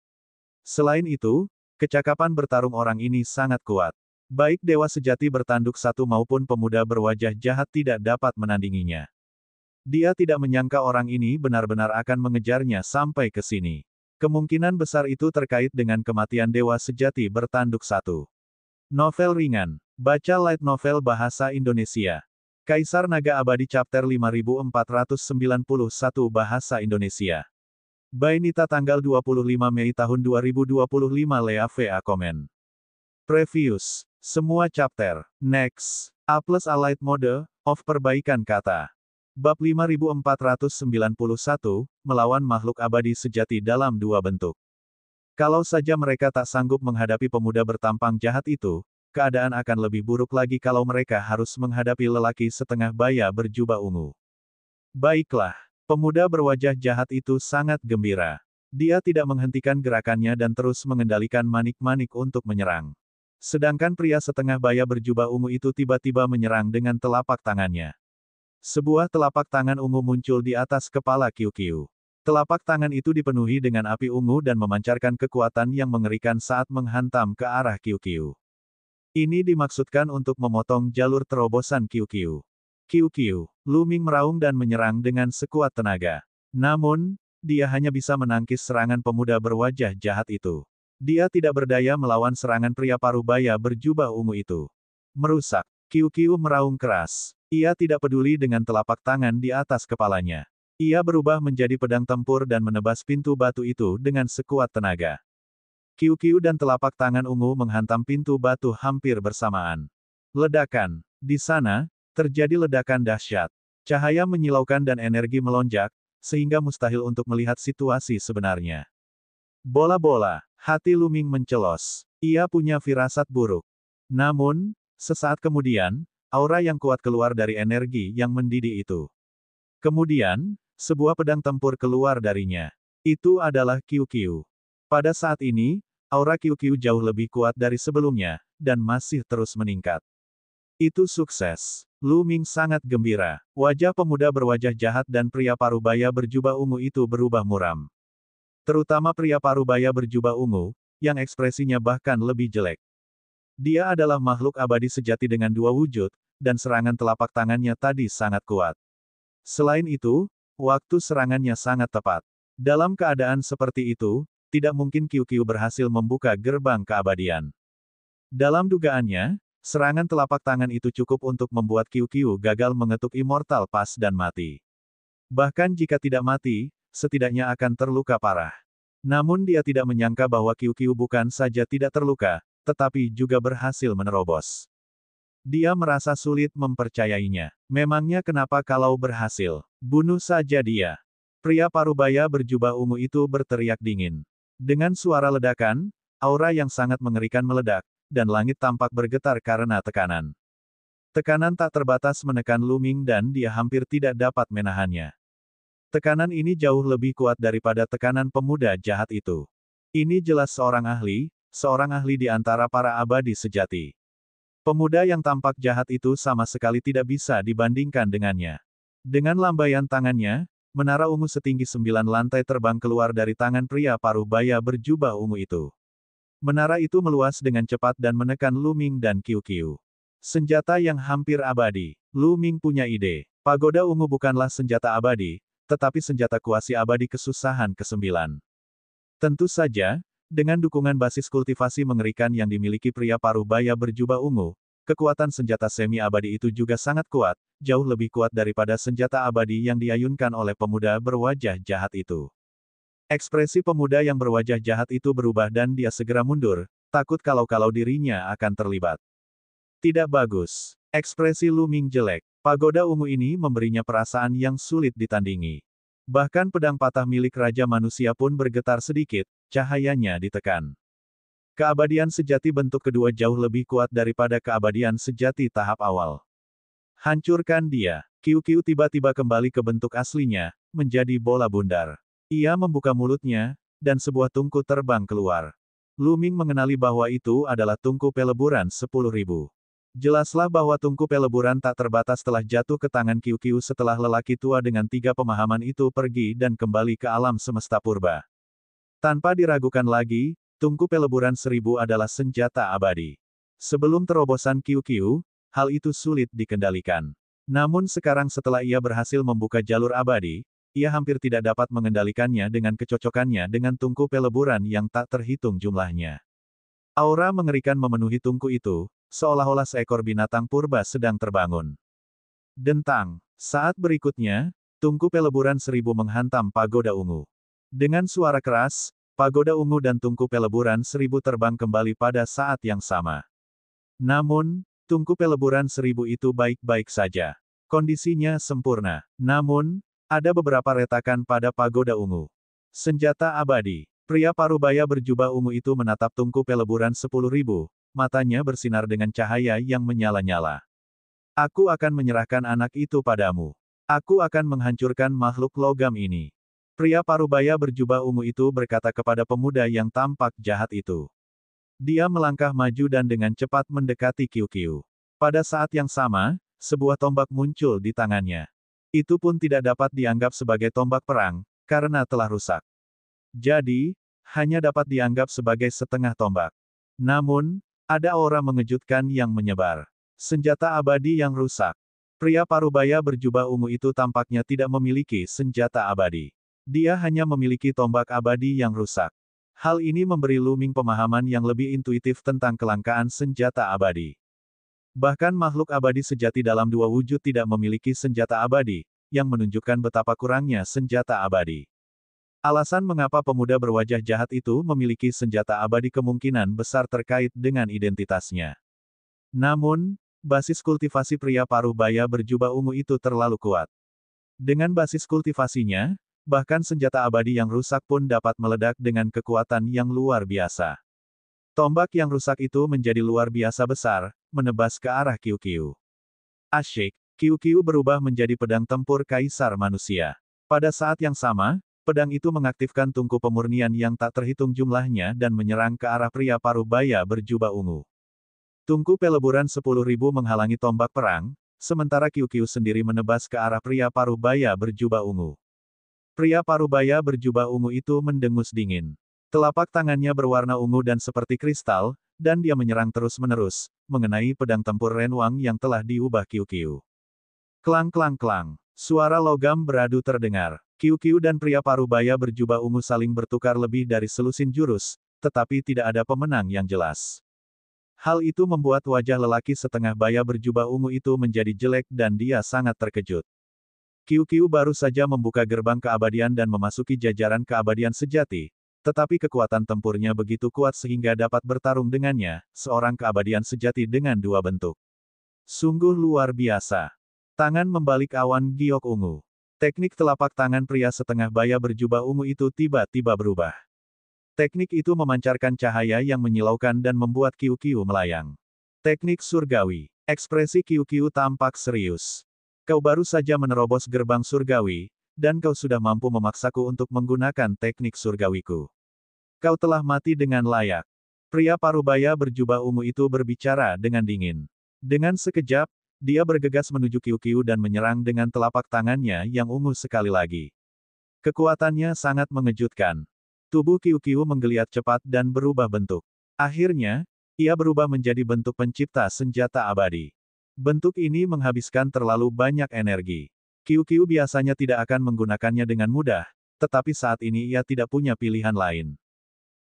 [SPEAKER 1] Selain itu, kecakapan bertarung orang ini sangat kuat. Baik dewa sejati bertanduk satu maupun pemuda berwajah jahat tidak dapat menandinginya. Dia tidak menyangka orang ini benar-benar akan mengejarnya sampai ke sini. Kemungkinan besar itu terkait dengan kematian dewa sejati bertanduk satu. Novel ringan. Baca light novel bahasa Indonesia. Kaisar Naga Abadi Chapter 5491 Bahasa Indonesia. By Nita tanggal 25 Mei tahun 2025 Lea VA Komen. Previous. Semua chapter. Next. A plus Allied Mode, of perbaikan kata. Bab 5491, melawan makhluk abadi sejati dalam 2 bentuk. Kalau saja mereka tak sanggup menghadapi pemuda bertampang jahat itu, keadaan akan lebih buruk lagi kalau mereka harus menghadapi lelaki setengah baya berjubah ungu. Baiklah, pemuda berwajah jahat itu sangat gembira. Dia tidak menghentikan gerakannya dan terus mengendalikan manik-manik untuk menyerang. Sedangkan pria setengah baya berjubah ungu itu tiba-tiba menyerang dengan telapak tangannya. Sebuah telapak tangan ungu muncul di atas kepala Qiu Qiu. Telapak tangan itu dipenuhi dengan api ungu dan memancarkan kekuatan yang mengerikan saat menghantam ke arah Qiu Qiu. Ini dimaksudkan untuk memotong jalur terobosan Qiu Qiu. Qiu Qiu, Lu Ming meraung dan menyerang dengan sekuat tenaga. Namun, dia hanya bisa menangkis serangan pemuda berwajah jahat itu. Dia tidak berdaya melawan serangan pria paruh baya berjubah ungu itu. Merusak. Qiu Qiu meraung keras. Ia tidak peduli dengan telapak tangan di atas kepalanya. Ia berubah menjadi pedang tempur dan menebas pintu batu itu dengan sekuat tenaga. Qiu Qiu dan telapak tangan ungu menghantam pintu batu hampir bersamaan. Ledakan. Di sana, terjadi ledakan dahsyat. Cahaya menyilaukan dan energi melonjak, sehingga mustahil untuk melihat situasi sebenarnya. Bola-bola. Hati Lu Ming mencelos. Ia punya firasat buruk. Namun, sesaat kemudian, aura yang kuat keluar dari energi yang mendidih itu. Kemudian, sebuah pedang tempur keluar darinya. Itu adalah Qiu Qiu. Pada saat ini, aura Qiu Qiu jauh lebih kuat dari sebelumnya, dan masih terus meningkat. Itu sukses. Lu Ming sangat gembira. Wajah pemuda berwajah jahat dan pria paruh baya berjubah ungu itu berubah muram. Terutama pria paruh baya berjubah ungu, yang ekspresinya bahkan lebih jelek. Dia adalah makhluk abadi sejati dengan 2 wujud, dan serangan telapak tangannya tadi sangat kuat. Selain itu, waktu serangannya sangat tepat. Dalam keadaan seperti itu, tidak mungkin Qiu Qiu berhasil membuka gerbang keabadian. Dalam dugaannya, serangan telapak tangan itu cukup untuk membuat Qiu Qiu gagal mengetuk Immortal Pass dan mati. Bahkan jika tidak mati, setidaknya akan terluka parah. Namun dia tidak menyangka bahwa Qiu Qiu bukan saja tidak terluka, tetapi juga berhasil menerobos. Dia merasa sulit mempercayainya. Memangnya kenapa kalau berhasil? Bunuh saja dia. Pria paruh baya berjubah ungu itu berteriak dingin. Dengan suara ledakan, aura yang sangat mengerikan meledak, dan langit tampak bergetar karena tekanan. Tekanan tak terbatas menekan Lu Ming dan dia hampir tidak dapat menahannya. Tekanan ini jauh lebih kuat daripada tekanan pemuda jahat itu. Ini jelas seorang ahli di antara para abadi sejati. Pemuda yang tampak jahat itu sama sekali tidak bisa dibandingkan dengannya. Dengan lambaian tangannya, menara ungu setinggi 9 lantai terbang keluar dari tangan pria paruh baya berjubah ungu itu. Menara itu meluas dengan cepat dan menekan Lu Ming dan Qiu Qiu. Senjata yang hampir abadi. Lu Ming punya ide. Pagoda ungu bukanlah senjata abadi, tetapi senjata kuasi abadi kesusahan ke-9. Tentu saja, Dengan dukungan basis kultivasi mengerikan yang dimiliki pria paruh baya berjubah ungu, kekuatan senjata semi-abadi itu juga sangat kuat, jauh lebih kuat daripada senjata abadi yang diayunkan oleh pemuda berwajah jahat itu. Ekspresi pemuda yang berwajah jahat itu berubah dan dia segera mundur, takut kalau dirinya akan terlibat. Tidak bagus. Ekspresi Lu Ming jelek. Pagoda ungu ini memberinya perasaan yang sulit ditandingi. Bahkan pedang patah milik Raja Manusia pun bergetar sedikit, cahayanya ditekan. Keabadian sejati bentuk kedua jauh lebih kuat daripada keabadian sejati tahap awal. Hancurkan dia. Qiu tiba-tiba kembali ke bentuk aslinya, menjadi bola bundar. Ia membuka mulutnya, dan sebuah tungku terbang keluar. Lu Ming mengenali bahwa itu adalah tungku peleburan 10.000. Jelaslah bahwa tungku peleburan tak terbatas telah jatuh ke tangan Qiu setelah lelaki tua dengan 3 pemahaman itu pergi dan kembali ke alam semesta purba. Tanpa diragukan lagi, tungku peleburan 1000 adalah senjata abadi. Sebelum terobosan Qiu, hal itu sulit dikendalikan. Namun sekarang setelah ia berhasil membuka jalur abadi, ia hampir tidak dapat mengendalikannya dengan kecocokannya dengan tungku peleburan yang tak terhitung jumlahnya. Aura mengerikan memenuhi tungku itu, seolah-olah seekor binatang purba sedang terbangun. Dentang. Saat berikutnya, tungku peleburan 1000 menghantam pagoda ungu. Dengan suara keras, pagoda ungu dan tungku peleburan 1000 terbang kembali pada saat yang sama. Namun, tungku peleburan 1000 itu baik-baik saja. Kondisinya sempurna. Namun, ada beberapa retakan pada pagoda ungu. Senjata abadi. Pria parubaya berjubah ungu itu menatap tungku peleburan 10.000, matanya bersinar dengan cahaya yang menyala-nyala. Aku akan menyerahkan anak itu padamu. Aku akan menghancurkan makhluk logam ini. Pria parubaya berjubah ungu itu berkata kepada pemuda yang tampak jahat itu. Dia melangkah maju dan dengan cepat mendekati Qiu. Pada saat yang sama, sebuah tombak muncul di tangannya. Itu pun tidak dapat dianggap sebagai tombak perang, karena telah rusak. Jadi, hanya dapat dianggap sebagai setengah tombak. Namun, ada aura mengejutkan yang menyebar. Senjata abadi yang rusak. Pria parubaya berjubah ungu itu tampaknya tidak memiliki senjata abadi. Dia hanya memiliki tombak abadi yang rusak. Hal ini memberi Lu Ming pemahaman yang lebih intuitif tentang kelangkaan senjata abadi. Bahkan makhluk abadi sejati dalam dua wujud tidak memiliki senjata abadi, yang menunjukkan betapa kurangnya senjata abadi. Alasan mengapa pemuda berwajah jahat itu memiliki senjata abadi kemungkinan besar terkait dengan identitasnya. Namun, basis kultivasi pria paruh baya berjubah ungu itu terlalu kuat. Dengan basis kultivasinya, bahkan senjata abadi yang rusak pun dapat meledak dengan kekuatan yang luar biasa. Tombak yang rusak itu menjadi luar biasa besar, menebas ke arah Qiu. Asyik, Qiu berubah menjadi pedang tempur kaisar manusia. Pada saat yang sama, pedang itu mengaktifkan tungku pemurnian yang tak terhitung jumlahnya dan menyerang ke arah pria paruh baya berjubah ungu. Tungku peleburan 10.000 menghalangi tombak perang, sementara Qiu sendiri menebas ke arah pria paruh baya berjubah ungu. Pria paruh baya berjubah ungu itu mendengus dingin. Telapak tangannya berwarna ungu dan seperti kristal, dan dia menyerang terus-menerus, mengenai pedang tempur Renwang yang telah diubah Qiu. Klang. Suara logam beradu terdengar. Qiu dan pria parubaya berjubah ungu saling bertukar lebih dari selusin jurus, tetapi tidak ada pemenang yang jelas. Hal itu membuat wajah lelaki setengah baya berjubah ungu itu menjadi jelek dan dia sangat terkejut. Qiu baru saja membuka gerbang keabadian dan memasuki jajaran keabadian sejati. Tetapi kekuatan tempurnya begitu kuat sehingga dapat bertarung dengannya, seorang keabadian sejati dengan dua bentuk. Sungguh luar biasa. Tangan membalik awan giok ungu. Teknik telapak tangan pria setengah baya berjubah ungu itu tiba-tiba berubah. Teknik itu memancarkan cahaya yang menyilaukan dan membuat Qiu melayang. Teknik surgawi. Ekspresi Qiu tampak serius. Kau baru saja menerobos gerbang surgawi, dan kau sudah mampu memaksaku untuk menggunakan teknik surgawiku. Kau telah mati dengan layak. Pria parubaya berjubah ungu itu berbicara dengan dingin. Dengan sekejap, dia bergegas menuju Qiu dan menyerang dengan telapak tangannya yang ungu sekali lagi. Kekuatannya sangat mengejutkan. Tubuh Qiu menggeliat cepat dan berubah bentuk. Akhirnya, ia berubah menjadi bentuk pencipta senjata abadi. Bentuk ini menghabiskan terlalu banyak energi. Qiu biasanya tidak akan menggunakannya dengan mudah, tetapi saat ini ia tidak punya pilihan lain.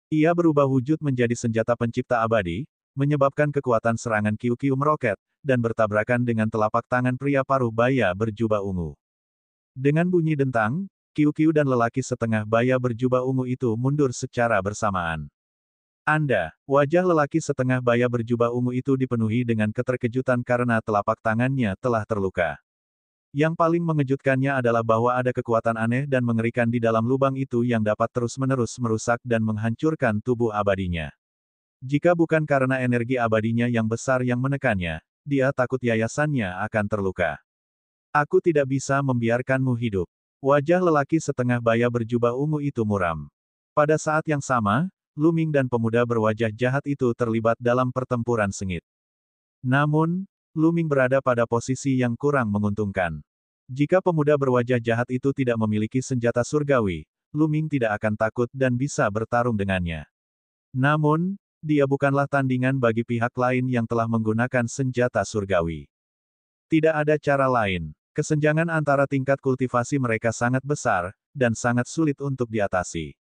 [SPEAKER 1] Ia berubah wujud menjadi senjata pencipta abadi, menyebabkan kekuatan serangan Qiu-Qiu meroket, dan bertabrakan dengan telapak tangan pria paruh baya berjubah ungu. Dengan bunyi dentang, Qiu-Qiu dan lelaki setengah baya berjubah ungu itu mundur secara bersamaan. Wajah lelaki setengah baya berjubah ungu itu dipenuhi dengan keterkejutan karena telapak tangannya telah terluka. Yang paling mengejutkannya adalah bahwa ada kekuatan aneh dan mengerikan di dalam lubang itu yang dapat terus-menerus merusak dan menghancurkan tubuh abadinya. Jika bukan karena energi abadinya yang besar yang menekannya, dia takut yayasannya akan terluka. Aku tidak bisa membiarkanmu hidup. Wajah lelaki setengah baya berjubah ungu itu muram. Pada saat yang sama, Lu Ming dan pemuda berwajah jahat itu terlibat dalam pertempuran sengit. Namun, Lu Ming berada pada posisi yang kurang menguntungkan. Jika pemuda berwajah jahat itu tidak memiliki senjata surgawi, Lu Ming tidak akan takut dan bisa bertarung dengannya. Namun, dia bukanlah tandingan bagi pihak lain yang telah menggunakan senjata surgawi. Tidak ada cara lain. Kesenjangan antara tingkat kultivasi mereka sangat besar, dan sangat sulit untuk diatasi.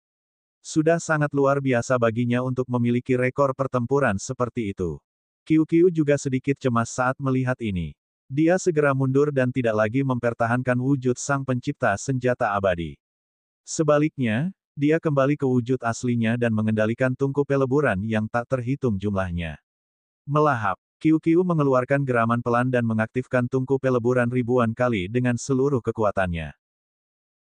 [SPEAKER 1] Sudah sangat luar biasa baginya untuk memiliki rekor pertempuran seperti itu. Qiu-Qiu juga sedikit cemas saat melihat ini. Dia segera mundur dan tidak lagi mempertahankan wujud sang pencipta senjata abadi. Sebaliknya, dia kembali ke wujud aslinya dan mengendalikan tungku peleburan yang tak terhitung jumlahnya. Melahap, Qiu-Qiu mengeluarkan geraman pelan dan mengaktifkan tungku peleburan ribuan kali dengan seluruh kekuatannya.